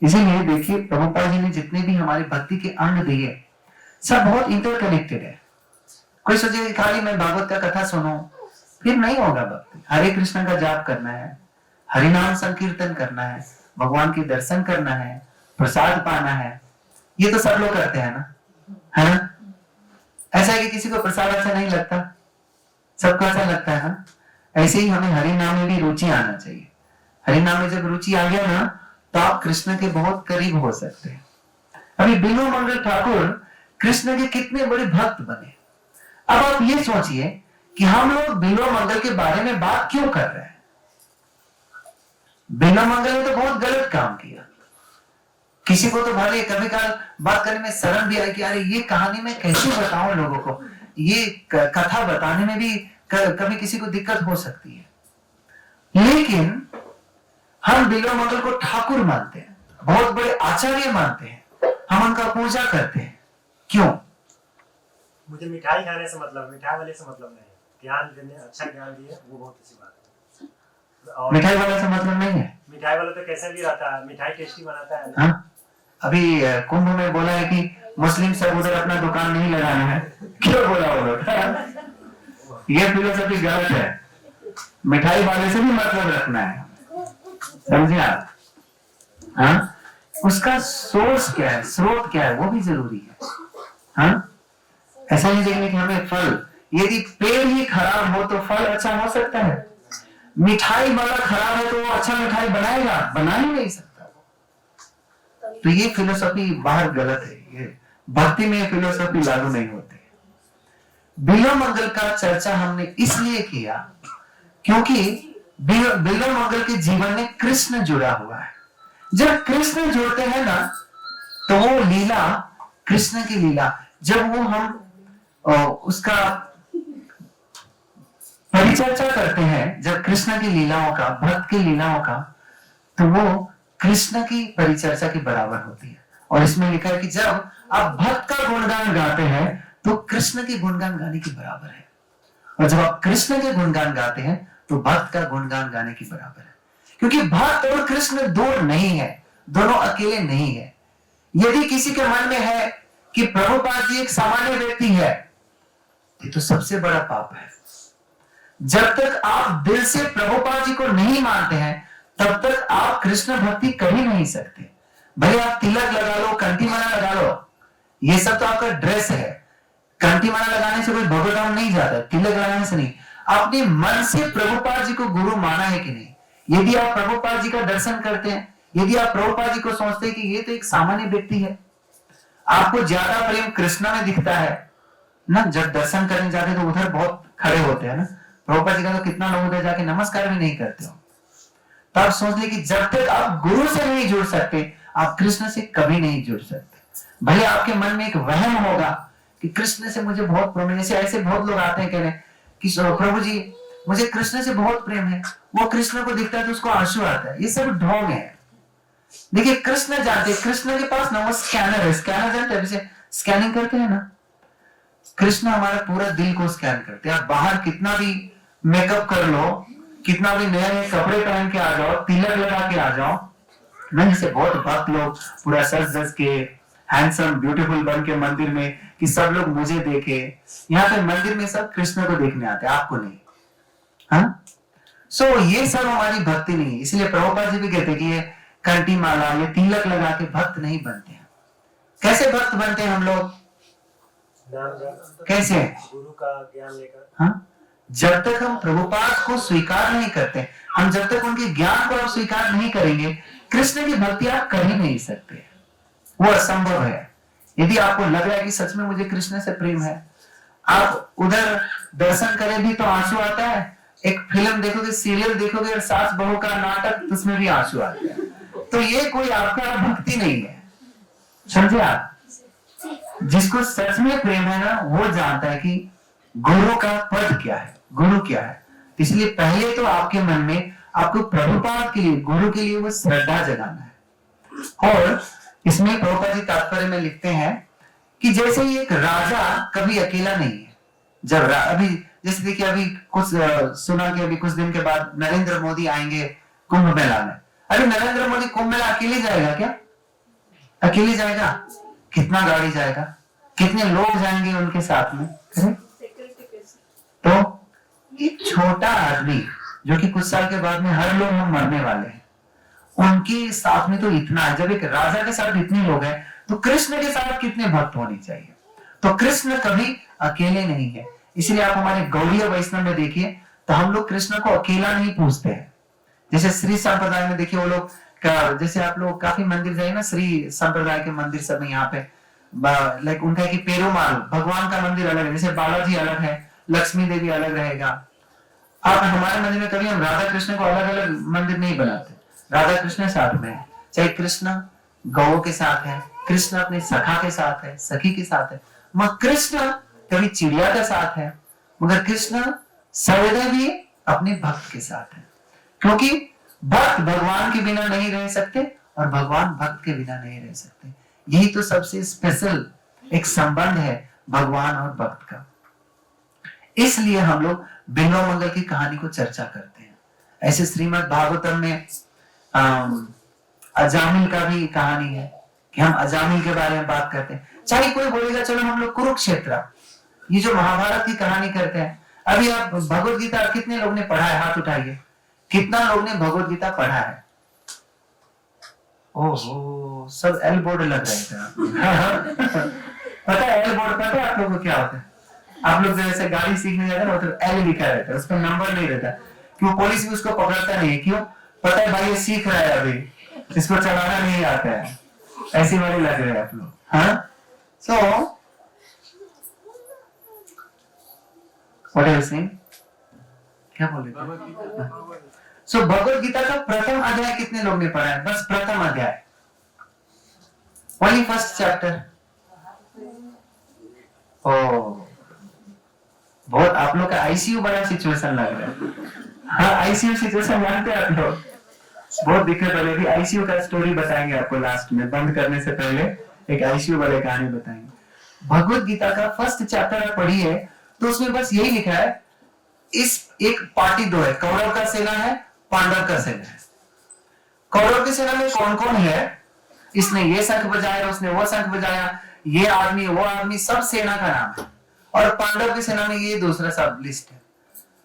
इसीलिए देखिए प्रभुपाद जी ने जितने भी हमारी भक्ति के अंग दिए सब बहुत इंटरकनेक्टेड है। कोई सोचे कि खाली मैं भागवत का कथा सुनो, फिर नहीं होगा भक्ति। हरे कृष्ण का जाप करना है, हरि नाम संकीर्तन करना है, भगवान के दर्शन करना है, प्रसाद पाना है, ये तो सब लोग करते हैं ना, है ना। ऐसा है कि किसी को प्रसाद अच्छा नहीं लगता, सबको अच्छा लगता है ना। ऐसे ही हमें हरि नाम में भी रुचि आना चाहिए। हरि नाम में जब रुचि आ गया ना तो आप कृष्ण के बहुत करीब हो सकते हैं। अभी बिल्व मंगल ठाकुर कृष्ण के कितने बड़े भक्त बने। अब आप ये सोचिए कि हम लोग बिल्व मंगल के बारे में बात क्यों कर रहे हैं। बिल्व मंगल ने तो बहुत गलत काम किया। किसी को तो भले कभी काल बात करने में शर्म भी आई कि अरे ये कहानी मैं कैसे बताऊं लोगों को, ये कथा बताने में भी कभी किसी को दिक्कत हो सकती है। लेकिन हम बिल्व मंगल को ठाकुर मानते हैं, बहुत बड़े आचार्य मानते हैं, हम उनका पूजा करते हैं। क्यों? मुझे मिठाई खाने से मतलब, मिठाई वाले से मतलब नहीं है। ज्ञान देने, अच्छा ज्ञान दिए, वो बहुत अच्छी बात है। और मिठाई वाले से मतलब नहीं है। मिठाई वाला तो कैसा भी रहता है, मिठाई टेस्टी बनाता है। हाँ? अभी कुंभ में बोला है कि मुस्लिम सब उधर अपना दुकान नहीं लगाना है। क्यों बोला वो लोग? ये फिलोसफी गलत है। मिठाई वाले से भी मतलब रखना है, समझे आप? हाँ? उसका सोर्स क्या है, स्रोत क्या है, वो भी जरूरी है। हाँ? ऐसा नहीं देखने कि हमें फल, यदि पेड़ ही खराब हो तो फल अच्छा हो सकता है? मिठाई वाला खराब है तो वो अच्छा मिठाई बनाएगा? बना ही नहीं सकता। तो ये फिलोसफी बाहर गलत है। ये भक्ति में फिलोसफी लागू नहीं होती। बिल्व मंगल का चर्चा हमने इसलिए किया क्योंकि बिल्व मंगल के जीवन में कृष्ण जुड़ा हुआ है। जब कृष्ण जुड़ते हैं ना तो वो लीला, कृष्ण की लीला, जब वो हम उसका परिचर्चा करते हैं, जब कृष्ण की लीलाओं का, भक्त की लीलाओं का, तो वो कृष्ण की परिचर्चा के बराबर होती है। और इसमें लिखा है कि जब आप भक्त का गुणगान गाते हैं तो कृष्ण के गुणगान गाने के बराबर है, और जब आप कृष्ण के गुणगान गाते हैं तो भक्त का गुणगान गाने के बराबर है। क्योंकि भक्त और कृष्ण दूर नहीं है, दोनों अकेले नहीं है। यदि किसी के मन में है कि प्रभुपाद जी एक सामान्य व्यक्ति है, ये तो सबसे बड़ा पाप है। जब तक आप दिल से प्रभुपाद जी को नहीं मानते हैं तब तक आप कृष्ण भक्ति कर ही नहीं सकते। भले आप तिलक लगा लो, कंठी माला लगा लो, ये सब तो आपका ड्रेस है। कंठी माला लगाने से कोई भगवत नहीं जाता, तिलक लगाने से नहीं। आपने मन से प्रभुपाद जी को गुरु माना है कि नहीं? यदि आप प्रभुपाद जी का दर्शन करते हैं, यदि आप प्रभुपाद जी को सोचते हैं कि ये तो एक सामान्य व्यक्ति है, आपको ज्यादा प्रेम कृष्ण में दिखता है ना। जब दर्शन करने जाते तो उधर बहुत खड़े होते हैं ना, प्रभुपाद जी का तो कितना लोग उधर जाके नमस्कार भी नहीं करते हो। तो आप सोच ले कि जब तक आप गुरु से नहीं जुड़ सकते आप कृष्ण से कभी नहीं जुड़ सकते। भले आपके मन में एक वहम होगा कि कृष्ण से मुझे बहुत प्रेम है। ऐसे बहुत लोग आते हैं कह रहे कि प्रभु जी मुझे कृष्ण से बहुत प्रेम है, वो कृष्ण को दिखता है तो उसको आंसू आता है। ये सब ढोंग है। देखिए कृष्ण जानते, कृष्ण के पास ना वो स्कैनर है। स्कैनर जानते हैं, जैसे स्कैनिंग करते हैं ना, कृष्ण हमारा पूरा दिल को स्कैन करते हैं। आप बाहर कितना भी मेकअप कर लो, कितना भी नए नए कपड़े पहन के आ जाओ, तिलक लगा के आ जाओ ना, जैसे बहुत भक्त लोग पूरा सज धज के हैंडसम ब्यूटीफुल बन के मंदिर में कि सब लोग मुझे देखे। यहाँ पे मंदिर में सब कृष्ण को देखने आते हैं, आपको नहीं। हाँ? सो ये सब हमारी भक्ति नहीं है। इसलिए प्रभुपाद जी भी कहते हैं कि ये कंठी माला, ये तिलक लगा के भक्त नहीं बनते हैं। कैसे भक्त बनते हैं हम लोग? कैसे? गुरु का ज्ञान लेकर। हाँ? जब तक हम प्रभुपाद को स्वीकार नहीं करते, हम जब तक उनके ज्ञान को आप स्वीकार नहीं करेंगे, कृष्ण की भक्ति आप कर ही नहीं सकते। वो असंभव है। यदि आपको लग रहा है कि सच में मुझे कृष्ण से प्रेम है, आप उधर दर्शन करें भी तो आंसू आता है। एक फिल्म देखोगे, सीरियल देखोगे, सास बहू का नाटक, उसमें भी आंसू आते हैं। तो ये कोई आपका भक्ति नहीं है, समझे आप? जिसको सच में प्रेम है ना, वो जानता है कि गुरु का पद क्या है, गुरु क्या है। इसलिए पहले तो आपके मन में आपको प्रभुपाद के लिए, गुरु के लिए वो श्रद्धा जगाना है। और इसमें प्रभुपाद जी तात्पर्य में लिखते हैं कि जैसे ही एक राजा कभी अकेला नहीं है। जब अभी जैसे देखिए, अभी कुछ सुना कि अभी कुछ दिन के बाद नरेंद्र मोदी आएंगे कुंभ मेला में। अरे नरेंद्र मोदी कुंभ मेला अकेले जाएगा क्या? अकेले जाएगा? कितना गाड़ी जाएगा, कितने लोग जाएंगे उनके साथ में? तो एक छोटा आदमी जो कि कुछ साल के बाद में हर लोग हम मरने वाले हैं, उनके साथ में तो इतना है। जब एक राजा के साथ इतने लोग हैं तो कृष्ण के साथ कितने भक्त होने चाहिए। तो कृष्ण कभी अकेले नहीं है। इसलिए आप हमारे गौड़ीय वैष्णव में देखिए तो हम लोग कृष्ण को अकेला नहीं पूजते हैं। जैसे श्री संप्रदाय में देखिए, वो लोग जैसे आप लोग काफी मंदिर जाए ना, श्री संप्रदाय के मंदिर सब में यहाँ पे लाइक उनका कि पेरुमाल भगवान का मंदिर अलग है, जैसे बालाजी अलग है, लक्ष्मी देवी अलग रहेगा। आप हमारे मंदिर में कभी हम राधा कृष्ण को अलग अलग मंदिर नहीं बनाते, राधा कृष्ण साथ में है। चाहे कृष्ण गौ के साथ है, कृष्ण अपने सखा के साथ है, सखी के साथ है, मगर कृष्ण कभी चिड़िया के साथ है, मगर कृष्ण सदैव भी अपने भक्त के साथ है। क्योंकि भक्त भगवान के बिना नहीं रह सकते और भगवान भक्त के बिना नहीं रह सकते। यही तो सबसे स्पेशल एक संबंध है भगवान और भक्त का। इसलिए हम लोग बिल्व मंगल की कहानी को चर्चा करते हैं। ऐसे श्रीमद् भागवतम में अजामिल का भी कहानी है कि हम अजामिल के बारे में बात करते हैं। चाहे कोई बोलेगा चलो हम लोग कुरुक्षेत्र, ये जो महाभारत की कहानी करते हैं। अभी आप भगवत गीता कितने लोग ने पढ़ा है? हाथ उठाइए, कितना लोग ने भगवत गीता पढ़ा है? ओहो, सब एल बोर्ड लग रहे थे। पता है एल बोर्ड, पता है आप लोगों को क्या होता है? आप लोग जैसे गाड़ी सीखने जाते हैं ना, तो एल लिखा रहता है, उसका नंबर नहीं रहता, क्यों पुलिस भी उसको पकड़ता नहीं है। क्यों? पता है भाई ये सीख रहा है, अभी इसको चलाना नहीं आता है, ऐसी वाली लग रहे हैं आप लोग। हाँ, so what are you saying? क्या बोल रहे थे? सो भगवत गीता का प्रथम अध्याय कितने लोग ने पढ़ा है? बस प्रथम अध्याय, ओनली फर्स्ट चैप्टर। ओ, बहुत आप लोग का आईसीयू बड़ा सिचुएशन लग रहा है। हाँ, आईसीयू सिचुएशन जानते हैं आप लोग, बहुत दिक्कत वाली थी। आईसीयू का स्टोरी बताएंगे आपको लास्ट में, बंद करने से पहले एक आईसीयू वाले कहानी बताएंगे। भगवत गीता का फर्स्ट चैप्टर आप पढ़िए तो उसमें बस यही लिखा है, इस एक पार्टी दो है, कौरव का सेना है, पांडव का सेना है। कौरव की सेना में कौन कौन है? इसने ये शंख बजाया, उसने वो शंख बजाया, ये आदमी वो आदमी, सब सेना का नाम है। और पांडव की सेना में ये दूसरा सब लिस्ट है।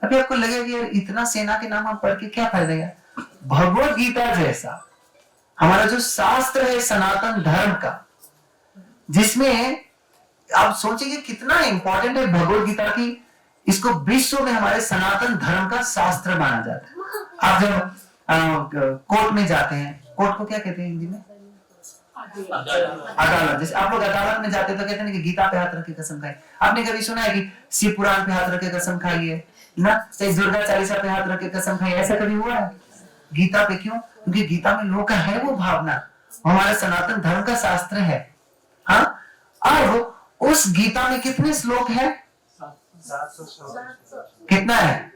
अभी आपको लगेगा कि इतना सेना के नाम हम पढ़ के क्या फायदा है? भगवत गीता जैसा हमारा जो शास्त्र है सनातन धर्म का, जिसमें आप सोचिए कितना इंपॉर्टेंट है भगवत गीता की, इसको विश्व में हमारे सनातन धर्म का शास्त्र माना जाता है। आप जब कोर्ट में जाते हैं, कोर्ट को क्या कहते हैं हिंदी में? अदालत। जैसे आप लोग अदालत में जाते तो कहते हैं कि गीता पे हाथ रख के कसम खाइए। आपने कभी सुना है कि शिव पुराण पे हाथ रख के कसम खाइए ना, चाहे दुर्गा चालीसा पे हाथ रख के कसम खाइए? ऐसा कभी हुआ है? गीता पे क्यों? क्योंकि गीता में लोग का है वो भावना, हमारा सनातन धर्म का शास्त्र है। हाँ, और उस गीता में कितने श्लोक है? 700। कितना है?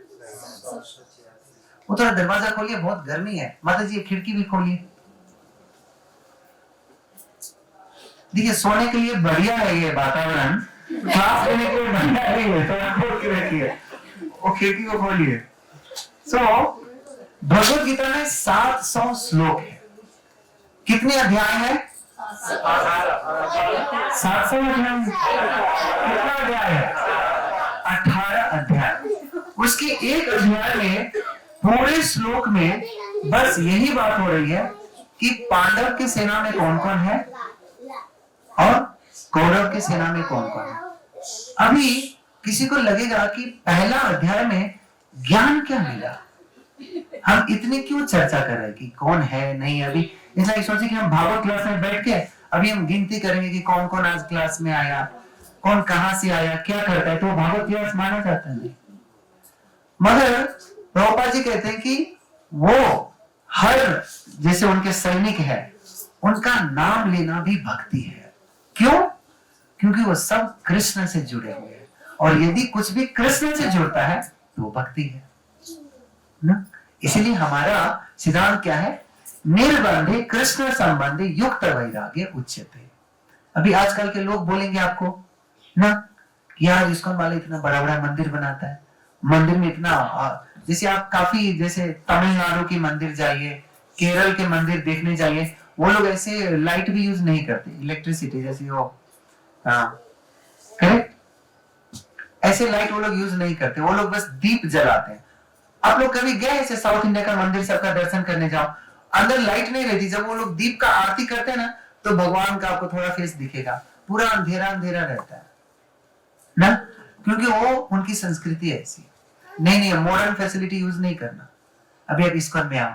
वो थोड़ा दरवाजा खोलिए, बहुत गर्मी है। माता जी खिड़की भी खोलिए। देखिए सोने के लिए बढ़िया है ये वातावरण, सांस लेने के लिए बढ़िया है, तो खोल के रखिए, वो खिड़की को खोलिए। भगवत गीता में 700 श्लोक है। कितने अध्याय है? 700 अध्याय। कितना अध्याय है? 18 अध्याय। उसके एक अध्याय में पूरे श्लोक में बस यही बात हो रही है कि पांडव की सेना में कौन कौन है और कौरव की सेना में कौन कौन है। अभी किसी को लगेगा कि पहला अध्याय में ज्ञान क्या मिला, हम इतनी क्यों चर्चा कर रहे हैं कि कौन है नहीं। अभी इसलिए सोचे कि हम भागवत क्लास में बैठ के अभी हम गिनती करेंगे कि कौन कौन आज क्लास में आया, कौन कहां से आया, क्या करता है, तो भागवत क्लास माना जाता है नहीं। मगर प्रभुपाद जी कहते हैं कि वो हर जैसे उनके सैनिक है उनका नाम लेना भी भक्ति है। क्यों? क्योंकि वो सब कृष्ण से जुड़े हुए हैं, और यदि कुछ भी कृष्ण से जुड़ता है तो वो भक्ति है ना। इसलिए हमारा सिद्धांत क्या है? निर्बंधे कृष्ण संबंधी युक्त वैराग्य उच्यते। अभी आजकल के लोग बोलेंगे आपको ना कि यार इस्कॉन वाले इतना बड़ा बड़ा मंदिर बनाता है, मंदिर में इतना जैसे आप काफी जैसे तमिलनाडु की मंदिर जाइए, केरल के मंदिर देखने जाइए, वो लोग ऐसे लाइट भी यूज नहीं करते, इलेक्ट्रिसिटी जैसी वो, करेक्ट, ऐसे लाइट वो लोग यूज नहीं करते, वो लोग बस दीप जलाते हैं। आप लोग कभी गए ऐसे साउथ इंडिया का मंदिर सबका दर्शन करने जाओ, अंदर लाइट नहीं रहती, जब वो लोग दीप का आरती करते हैं ना तो भगवान का आपको थोड़ा फेस दिखेगा, पूरा अंधेरा अंधेरा रहता है ना, क्योंकि वो उनकी संस्कृति है ऐसी। नहीं मॉडर्न फैसिलिटी यूज नहीं करना। अभी आप इस्कॉन में आओ,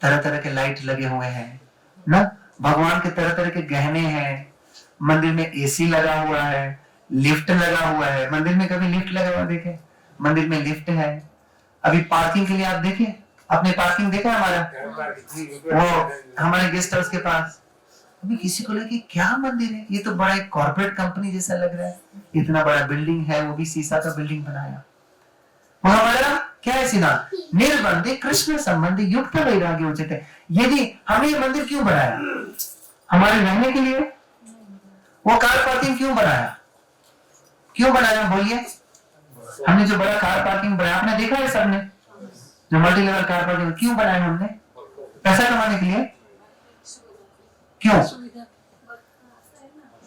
तरह तरह के लाइट लगे हुए हैं ना, भगवान के तरह तरह के गहने हैं, मंदिर में एसी लगा हुआ है, लिफ्ट लगा हुआ है, मंदिर में कभी लिफ्ट लगा हुआ देखे? मंदिर में लिफ्ट है। अभी पार्किंग के लिए आप देखें, आपने पार्किंग देखा हमारा, वो हमारे गेस्ट हाउस के पास, अभी किसी को लगे क्या मंदिर है, ये तो बड़ा एक कॉर्पोरेट कंपनी जैसा लग रहा है, इतना बड़ा बिल्डिंग है, वो भी शीशा का बिल्डिंग बनाया। वो हमारा क्या है सीधा, निर्बंधे कृष्ण संबंधी युक्त वैराग्य उचित है। यदि हमने ये मंदिर क्यों बनाया? हमारे रहने के लिए। वो कार पार्किंग क्यों बनाया? क्यों बनाया बोलिए? हमने जो बड़ा कार पार्किंग बनाया, आपने देखा है सबने, जो मल्टी लेवल कार पार्किंग क्यों बनाया हमने? पैसा कमाने के लिए? क्यों?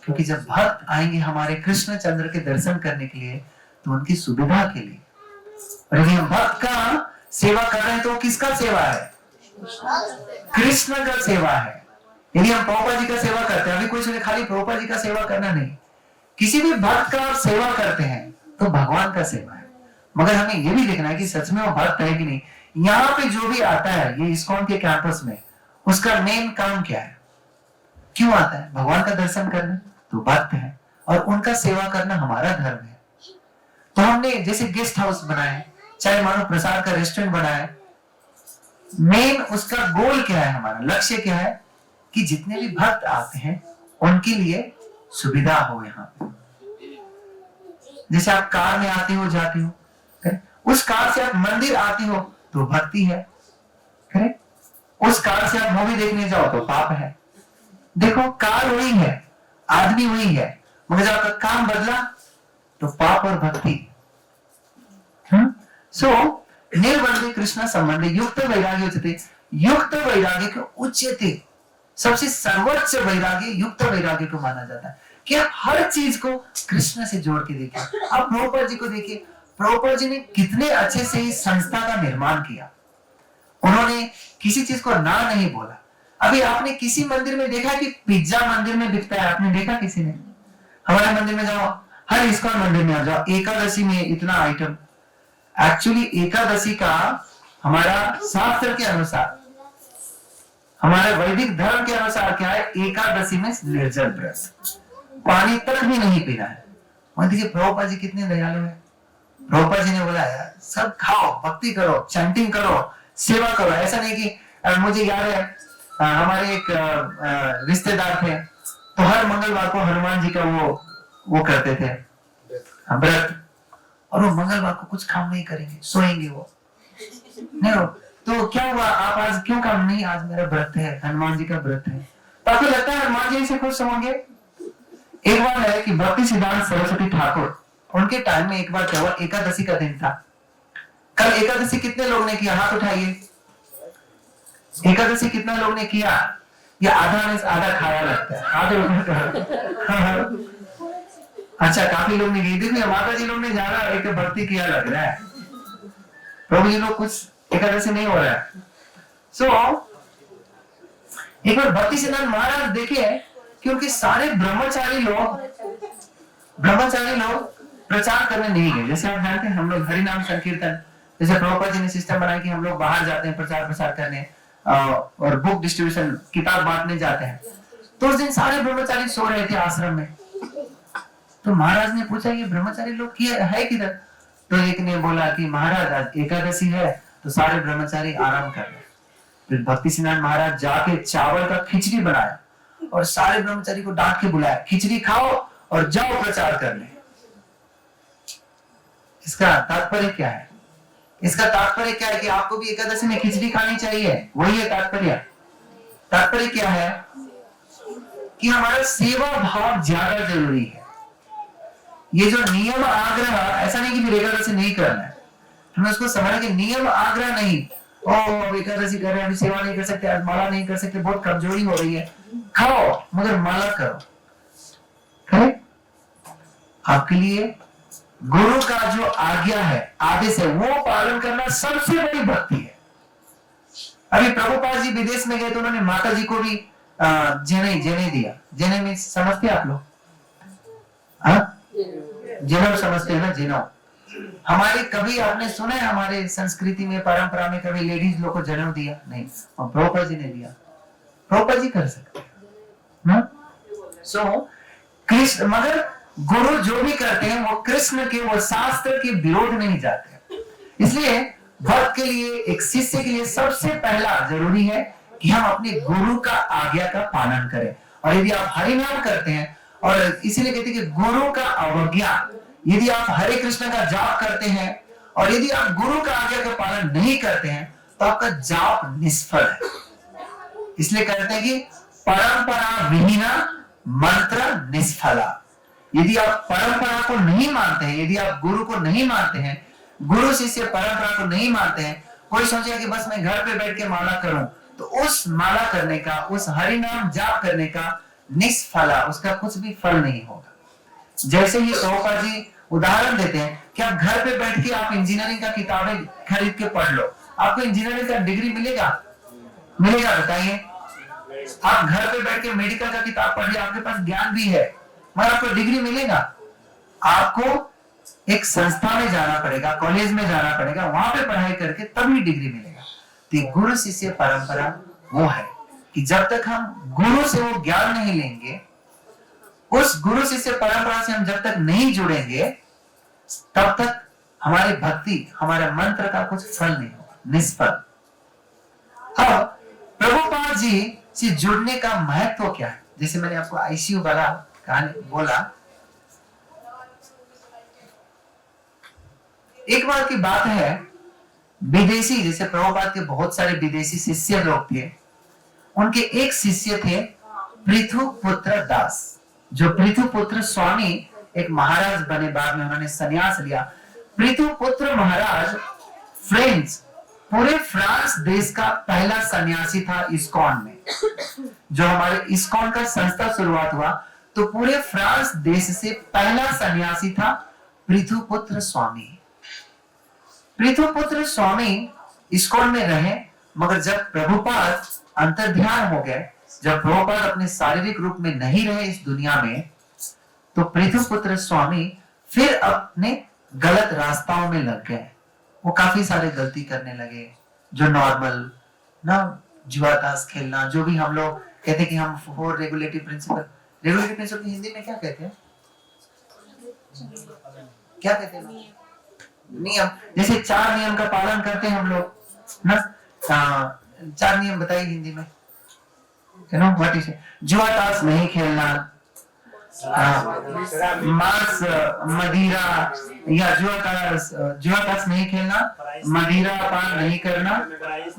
क्योंकि जब भक्त आएंगे हमारे कृष्ण चंद्र के दर्शन करने के लिए तो उनकी सुविधा के लिए। और यदि हम भक्त का सेवा कर रहे हैं तो किसका सेवा है? कृष्ण का सेवा है। यदि हम प्रभुपाद जी का सेवा करते हैं, अभी कोई खाली प्रभुपाद जी का सेवा करना नहीं, किसी भी भक्त का सेवा करते हैं तो भगवान का सेवा है। मगर हमें यह भी देखना है कि सच में वो भक्त है कि नहीं। यहाँ पे जो भी आता है ये इस्कॉन के कैंपस में, उसका मेन काम क्या है? क्यों आता है? भगवान का दर्शन करना, तो भक्त है, और उनका सेवा करना हमारा धर्म है। तो हमने जैसे गेस्ट हाउस बनाए, चाहे मानो प्रसाद का रेस्टोरेंट बनाए, मेन उसका गोल क्या है, हमारा लक्ष्य क्या है कि जितने भी भक्त आते हैं उनके लिए सुविधा हो। यहाँ पे जैसे आप कार में आते हो जाते हो, उस कार से आप मंदिर आते हो तो भक्ति है, उस कार से आप मूवी देखने जाओ तो पाप है। देखो कार वही है, आदमी वही है, मगर जब आपका काम बदला तो पाप और भक्ति। सो निर्बंधे कृष्ण संबंधी युक्त वैराग्य उच्यते, युक्त वैराग्य को उच्यते, सबसे सर्वोच्च वैराग्य युक्त वैराग्य को माना जाता है कि आप हर चीज को कृष्ण से जोड़ के देखिए। आप प्रभुपाद जी को देखिए, प्रभुपाद जी ने कितने अच्छे से इस संस्था का निर्माण किया, उन्होंने किसी चीज को ना नहीं बोला। अभी आपने किसी मंदिर में देखा कि पिज्जा मंदिर में बिकता है? आपने देखा किसी ने? हमारे मंदिर में जाओ, हर इस्कॉन मंदिर में आ जाओ, एकादशी में इतना आइटम। एक्चुअली एकादशी का हमारा शास्त्र के अनुसार, हमारे वैदिक धर्म के अनुसार क्या है? एकादशी में निर्जल व्रत, पानी तक भी नहीं पीना है। और देखिए प्रभुपाद जी कितने दयालु है। प्रभुपाद जी ने बोला यार सब खाओ, भक्ति करो, चैंटिंग करो, सेवा करो। ऐसा नहीं कि मुझे याद है हमारे एक रिश्तेदार थे, तो हर मंगलवार को हनुमान जी का वो करते थे व्रत, और वो मंगलवार को कुछ काम नहीं करेंगे, सोएंगे वो नहीं हो। तो क्या हुआ, आप आज क्यों काम नहीं? आज मेरा व्रत है, हनुमान जी का व्रत है। तो आपको लगता है हनुमान जी से खुश होंगे? एक बार है कि भक्ति सिद्धांत सरस्वती ठाकुर, उनके टाइम में एक बार क्या हुआ, एकादशी का दिन था। कल एकादशी कितने लोग ने किया? हाथ उठाइए। एकादशी कितना लोग ने किया? या आधा में आधा खाया लगता है? आधे अच्छा काफी लोग ने की। देखिए माता जी लोग ने ज्यादा एक भक्ति किया लग रहा है, प्रभु जी लोग कुछ एकादशी नहीं हो रहा है। एक बार भक्ति सिद्धांत महाराज देखे कि उनके सारे ब्रह्मचारी लोग प्रचार करने नहीं गए। जैसे आप जानते हैं हम लोग हरि नाम संकीर्तन, जैसे प्रभुपाद जी ने सिस्टम बनाया कि हम लोग बाहर जाते हैं प्रचार करने और बुक डिस्ट्रीब्यूशन, किताब बांटने जाते हैं। तो उस दिन सारे ब्रह्मचारी सो रहे थे आश्रम में। तो महाराज ने पूछा ये ब्रह्मचारी लोग किया है किधर? तो एक ने बोला कि महाराज आज एकादशी है तो सारे ब्रह्मचारी आराम कर रहे। फिर भक्ति सिद्धांत महाराज जाके चावल का खिचड़ी बनाया और सारे ब्रह्मचारी को डांट के बुलाया, खिचड़ी खाओ और जाओ प्रचार करने। इसका तात्पर्य क्या है? इसका तात्पर्य क्या है कि आपको भी एकादशी में खिचड़ी खानी चाहिए, वही है तात्पर्य। तात्पर्य क्या है कि हमारा सेवा भाव ज्यादा जरूरी है। ये जो नियम आग्रह, ऐसा नहीं कि फिर एकादशी नहीं करना है, हमें उसको समझना कि नियम आग्रह नहीं, ओ एकादशी कर रहे हैं, अभी सेवा नहीं कर सकते, आज माला नहीं कर सकते, बहुत कमजोरी हो रही है, खाओ मगर माला करो। आपके लिए गुरु का जो आज्ञा है, आदेश है, वो पालन करना सबसे बड़ी भक्ति है। अभी प्रभुपाद जी विदेश में गए तो उन्होंने माता जी को भी जने दिया। जने में समझते आप लोग? जनेऊ समझते हैं ना? जनेऊ हमारे, कभी आपने सुना है हमारे संस्कृति में, परंपरा में कभी लेडीज लोग को जनेऊ दिया? नहीं, और प्रभुपाद जी ने दिया। प्रभुपाद जी कर सकते हैं। सो कृष्ण, मगर गुरु जो भी करते हैं वो कृष्ण के, वो शास्त्र के विरोध नहीं जाते। इसलिए भक्त के लिए, एक शिष्य के लिए सबसे पहला जरूरी है कि हम अपने गुरु का आज्ञा का पालन करें। और यदि आप हरि नाम करते हैं, और इसीलिए कहते हैं कि गुरु का अवज्ञा, यदि आप हरे कृष्ण का जाप करते हैं और यदि आप गुरु का आज्ञा का पालन नहीं करते हैं तो आपका जाप निष्फल है। इसलिए कहते हैं कि परंपरा विहीना मंत्र निष्फला। यदि आप परंपरा को नहीं मानते हैं, यदि आप गुरु को नहीं मानते हैं, गुरु शिष्य परंपरा को नहीं मानते हैं, कोई सोचेगा कि बस मैं घर पे बैठ के माला करूं, तो उस माला करने का, उस हरि नाम जाप करने का निष्फला, उसका कुछ भी फल नहीं होगा। जैसे ही प्रभुपाद जी उदाहरण देते हैं कि आप घर पे बैठ के आप इंजीनियरिंग का किताबें खरीद के पढ़ लो, आपको इंजीनियरिंग का डिग्री मिलेगा? मिलेगा? बताइए। आप घर पे बैठ के मेडिकल का किताब पढ़ लिया, आपके पास ज्ञान भी है, मगर आपको डिग्री मिलेगा? आपको एक संस्था में जाना पड़ेगा, कॉलेज में जाना पड़ेगा, वहां पे पढ़ाई करके तभी डिग्री मिलेगा। तो गुरु शिष्य परंपरा वो है कि जब तक हम गुरु से वो ज्ञान नहीं लेंगे, उस गुरु शिष्य परंपरा से हम जब तक नहीं जुड़ेंगे, तब तक हमारी भक्ति, हमारा मंत्र का कुछ फल नहीं होगा, निष्फल। अब प्रभुपाद जी से जुड़ने का महत्व क्या है? जैसे मैंने आपको आईसीयू वाला कहानी बोला, एक बार की बात है, विदेशी, जैसे प्रभुपाद के बहुत सारे विदेशी शिष्य लोग थे, उनके एक शिष्य थे पृथुपुत्र दास। जो पृथुपुत्र स्वामी एक महाराज बने, बाद में उन्होंने संन्यास लिया। पृथुपुत्र महाराज पूरे फ्रांस देश का पहला सन्यासी था इस्कॉन में। जो हमारे इस्कॉन का संस्था शुरुआत हुआ, तो पूरे फ्रांस देश से पहला सन्यासी था पृथुपुत्र स्वामी। पृथुपुत्र स्वामी इस्कॉन में रहे, मगर जब प्रभुपाद अंतर्ध्यान हो गए, जब प्रभुपाद अपने शारीरिक रूप में नहीं रहे इस दुनिया में, तो पृथुपुत्र स्वामी फिर अपने गलत रास्ताओं में लग गए। वो काफी सारे गलती करने लगे, जो नॉर्मल ना, जुआ ताश खेलना, जो भी हम लोग कहते हैं कि हम 4 रेगुलेटरी प्रिंसिपल, रेगुलेटरी प्रिंसिपल की हिंदी में क्या कहते हैं? क्या कहते हैं? नियम। जैसे 4 नियम का पालन करते हैं हम लोग ना, 4 नियम बताइए हिंदी में। What is it? जुआ ताश नहीं खेलना, मांस मदिरा या जुआ ताश नहीं खेलना, मदिरा पान नहीं करना,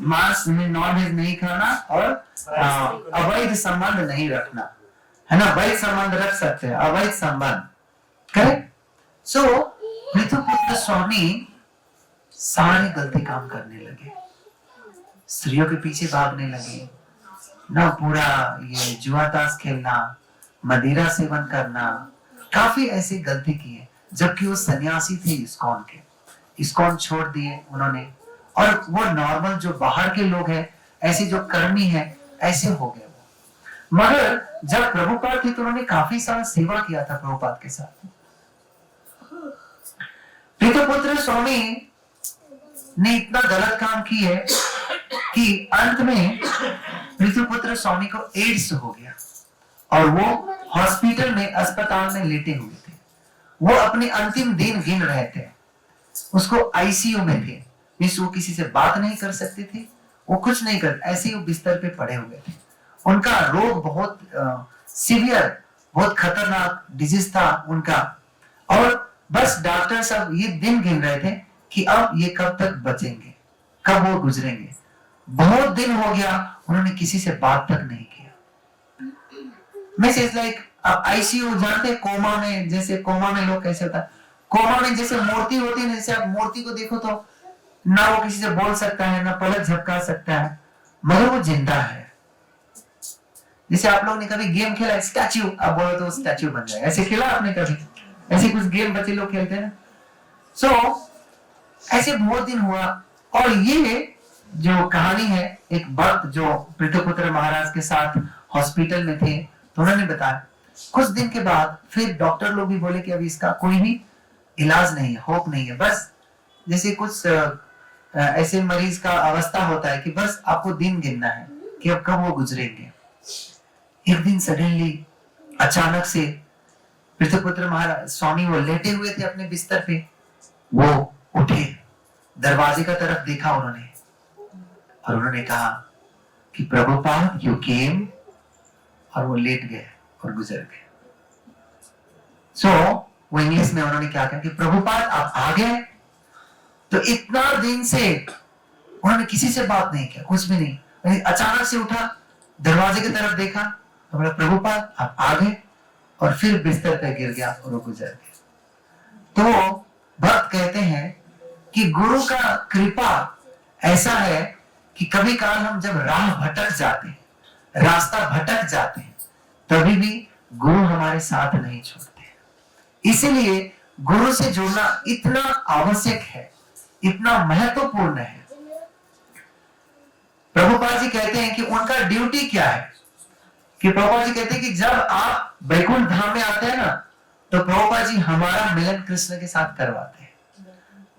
मांस नॉन वेज नहीं खाना, और अवैध संबंध नहीं रखना, है ना? वैध संबंध रख सकते हैं, अवैध संबंध। करेक्ट? सो पृथुपुत्र स्वामी सारे गलती काम करने लगे, स्त्रियों के पीछे भागने लगे ना, पूरा ये जुआ ताश खेलना, मदिरा सेवन करना, काफी ऐसी गलती की है, जबकि वो सन्यासी थे इस्कॉन के। इस्कॉन छोड़ दिए उन्होंने, और वो नॉर्मल जो बाहर के लोग हैं, ऐसे जो कर्मी हैं, ऐसे हो गए वो। मगर जब प्रभुपाद थे तो उन्होंने काफी सारा सेवा किया था प्रभुपाद के साथ। पृथुपुत्र स्वामी ने इतना गलत काम की है कि अंत में पृथुपुत्र स्वामी को एड्स हो गया और वो हॉस्पिटल में, अस्पताल में लेटे हुए थे। वो अपने अंतिम दिन गिन रहे थे, उसको आईसीयू में थे, वो किसी से बात नहीं कर सकते थे, वो कुछ नहीं कर, ऐसे ही वो बिस्तर पे पड़े हुए थे। उनका रोग बहुत सीवियर, बहुत खतरनाक डिजीज था उनका, और बस डॉक्टर साहब ये दिन गिन रहे थे कि अब ये कब तक बचेंगे, कब वो गुजरेंगे। बहुत दिन हो गया, उन्होंने किसी से बात तक नहीं किया। मैसेज लाइक आप आईसीयू जानते हैं, कोमा में, जैसे कोमा में लोग कैसे होता है, कोमा में जैसे मूर्ति होती है, जैसे आप मूर्ति को देखो तो ना वो किसी से बोल सकता है, ना पलक झपका सकता है, मगर वो जिंदा है। जैसे आप लोग ने कभी गेम खेला स्टैच्यू, आप बोलो तो स्टैच्यू बन जाए, ऐसे खेला आपने कभी? ऐसे कुछ गेम बच्चे लोग खेलते हैं। सो ऐसे बहुत दिन हुआ, और ये जो कहानी है, एक भक्त जो पृथुपुत्र महाराज के साथ हॉस्पिटल में थे, तो उन्होंने बताया कुछ दिन के बाद फिर डॉक्टर लोग भी बोले कि अभी इसका कोई भी इलाज नहीं है, होप नहीं है, बस जैसे कुछ ऐसे मरीज का अवस्था होता है कि बस आपको दिन गिनना है कि अब कब वो गुजरेंगे। एक दिन सडनली अचानक से पृथुपुत्र महाराज स्वामी वो लेटे हुए थे अपने बिस्तर पे, वो उठे, दरवाजे का तरफ देखा उन्होंने, और उन्होंने कहा कि प्रभुपाद यू केम, और वो लेट गए और गुजर गए। सो वो इंग्लिश में उन्होंने क्या कहा कि प्रभुपाद आप आ गए। तो इतना दिन से उन्होंने किसी से बात नहीं किया, कुछ भी नहीं, अचानक से उठा, दरवाजे की तरफ देखा, तो बोला प्रभुपाद आप आ गए, और फिर बिस्तर पे गिर गया और वो गुजर गए। तो भक्त कहते हैं कि गुरु का कृपा ऐसा है कि कभी काल हम जब राह भटक जाते हैं, रास्ता भटक जाते हैं, तभी भी गुरु हमारे साथ नहीं छोड़ते। इसीलिए गुरु से जुड़ना इतना आवश्यक है, इतना महत्वपूर्ण है। प्रभुपाद जी कहते हैं कि उनका ड्यूटी क्या है, कि प्रभुपाद जी कहते हैं कि जब आप वैकुंठ धाम में आते हैं ना, तो प्रभुपाद जी हमारा मिलन कृष्ण के साथ करवाते हैं।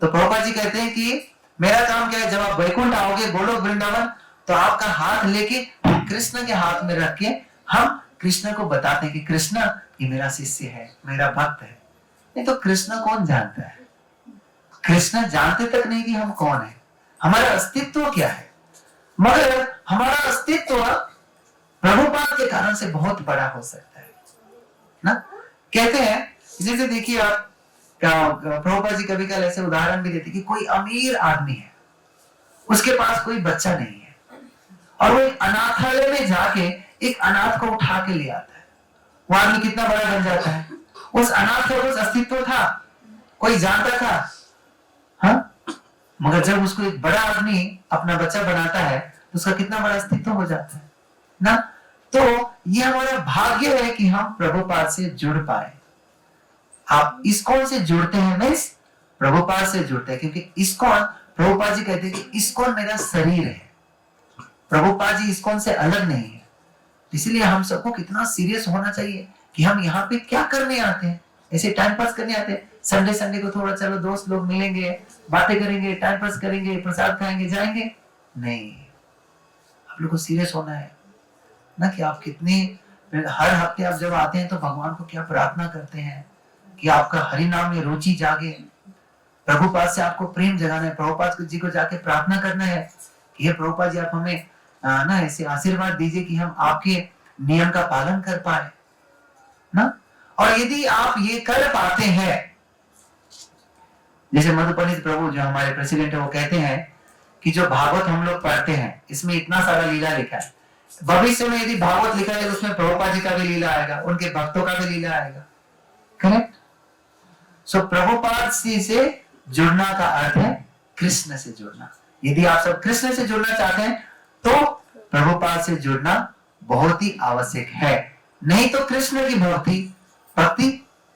तो प्रभुपाद जी कहते हैं कि मेरा काम क्या है, जब आप वैकुंठ आओगे गोलोक वृंदावन, तो आपका हाथ लेके कृष्ण के हाथ में रख के हम कृष्ण को बताते हैं कि कृष्ण ये मेरा शिष्य है, मेरा भक्त है। नहीं तो कृष्ण कौन जानता है? कृष्ण जानते तक नहीं कि हम कौन है, हमारा अस्तित्व क्या है। मगर हमारा अस्तित्व प्रभुपाद के कारण से बहुत बड़ा हो सकता है ना। कहते हैं जैसे देखिए आप, प्रभुपाद जी कभी कभी ऐसे उदाहरण भी देते कि कोई अमीर आदमी है, उसके पास कोई बच्चा नहीं है, और वो एक अनाथालय में जाके एक अनाथ को उठा के ले आता है। वो आदमी कितना बड़ा बन जाता है। उस अनाथ का कुछ अस्तित्व था, कोई जानता था, हाँ? मगर जब उसको एक बड़ा आदमी अपना बच्चा बनाता है, तो उसका कितना बड़ा अस्तित्व हो जाता है ना। तो ये हमारा भाग्य है कि हम प्रभुपाद से जुड़ पाए। आप इस्कॉन से जुड़ते हैं, मींस प्रभुपाद से जुड़ते हैं, क्योंकि इस्कॉन, प्रभुपाद जी कहते हैं कि इस्कॉन मेरा शरीर है, प्रभुपाद जी इस्कॉन से अलग नहीं है। इसलिए हम सबको कितना सीरियस होना चाहिए कि हम यहाँ पे क्या करने आते हैं, ऐसे टाइम पास करने आते हैं। संडे संडे को थोड़ा चलो दोस्त लोग मिलेंगे, बातें करेंगे, टाइम पास करेंगे, प्रसाद खाएंगे, जाएंगे, नहीं। आप लोग को सीरियस होना है ना कि आप कितने, हर हफ्ते आप जब आते हैं तो भगवान को क्या प्रार्थना करते हैं कि आपका हरि नाम में रुचि जागे, प्रभुपाद से आपको प्रेम जगाना है, प्रभुपाद जी को जाके प्रार्थना करना है कि हे प्रभुपाद जी आप हमें ना ऐसे आशीर्वाद दीजिए कि हम आपके नियम का पालन कर पाए ना। और यदि आप ये कर पाते हैं, जैसे मधुपंडित प्रभु जो हमारे प्रेसिडेंट है, वो कहते हैं कि जो भागवत हम लोग पढ़ते हैं इसमें इतना सारा लीला लिखा है, भविष्य में यदि भागवत लिखा है तो उसमें प्रभुपाद जी का भी लीला आएगा, उनके भक्तों का भी लीला आएगा, करेक्ट। सो प्रभुपाद जी से जुड़ना का अर्थ है कृष्ण से जुड़ना। यदि आप सब कृष्ण से जुड़ना चाहते हैं तो प्रभुपाद से जुड़ना बहुत ही आवश्यक है, नहीं तो कृष्ण की भक्ति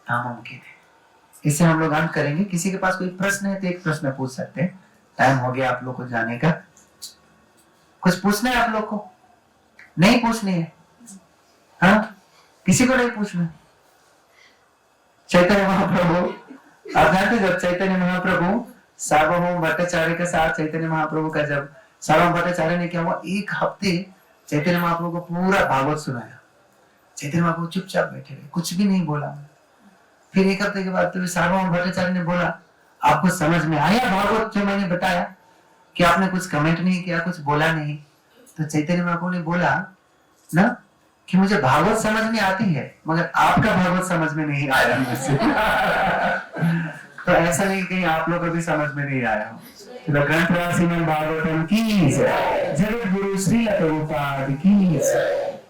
नामुमकिन है। इससे हम लोग अंत करेंगे। किसी के पास कोई प्रश्न है तो एक प्रश्न पूछ सकते हैं, टाइम हो गया आप लोग को जाने का। कुछ पूछना है आप लोग को? नहीं पूछनी है, हाँ? किसी को नहीं पूछना? चैतन्य महाप्रभु, आप जानते जब चैतन्य महाप्रभु सार्वभौम भट्टाचार्य के साथ चैतन्य महाप्रभु का जब सार्वभौम भट्टाचार्य ने क्या हुआ, एक हफ्ते चैतन्य महाप्रभु को पूरा भागवत सुनाया। चैतन्य महाप्रभु चुपचाप बैठे रहे, कुछ भी नहीं बोला। फिर एक हफ्ते के बाद तो सार्वभौम भट्टाचार्य ने बोला, आपको समझ में आया भागवत जो मैंने बताया? कि आपने कुछ कमेंट नहीं किया, कुछ बोला नहीं। तो चैतन्य महाप्रभु ने बोला ना कि मुझे भागवत समझ में आती है, मगर आपका भागवत समझ में नहीं आया मुझसे। तो ऐसा नहीं कहीं आप लोग को भी समझ में नहीं आया हो। तो ग्रंथ राशि में भागवतम की जय, जगत गुरु श्रील प्रभुपाद की जय।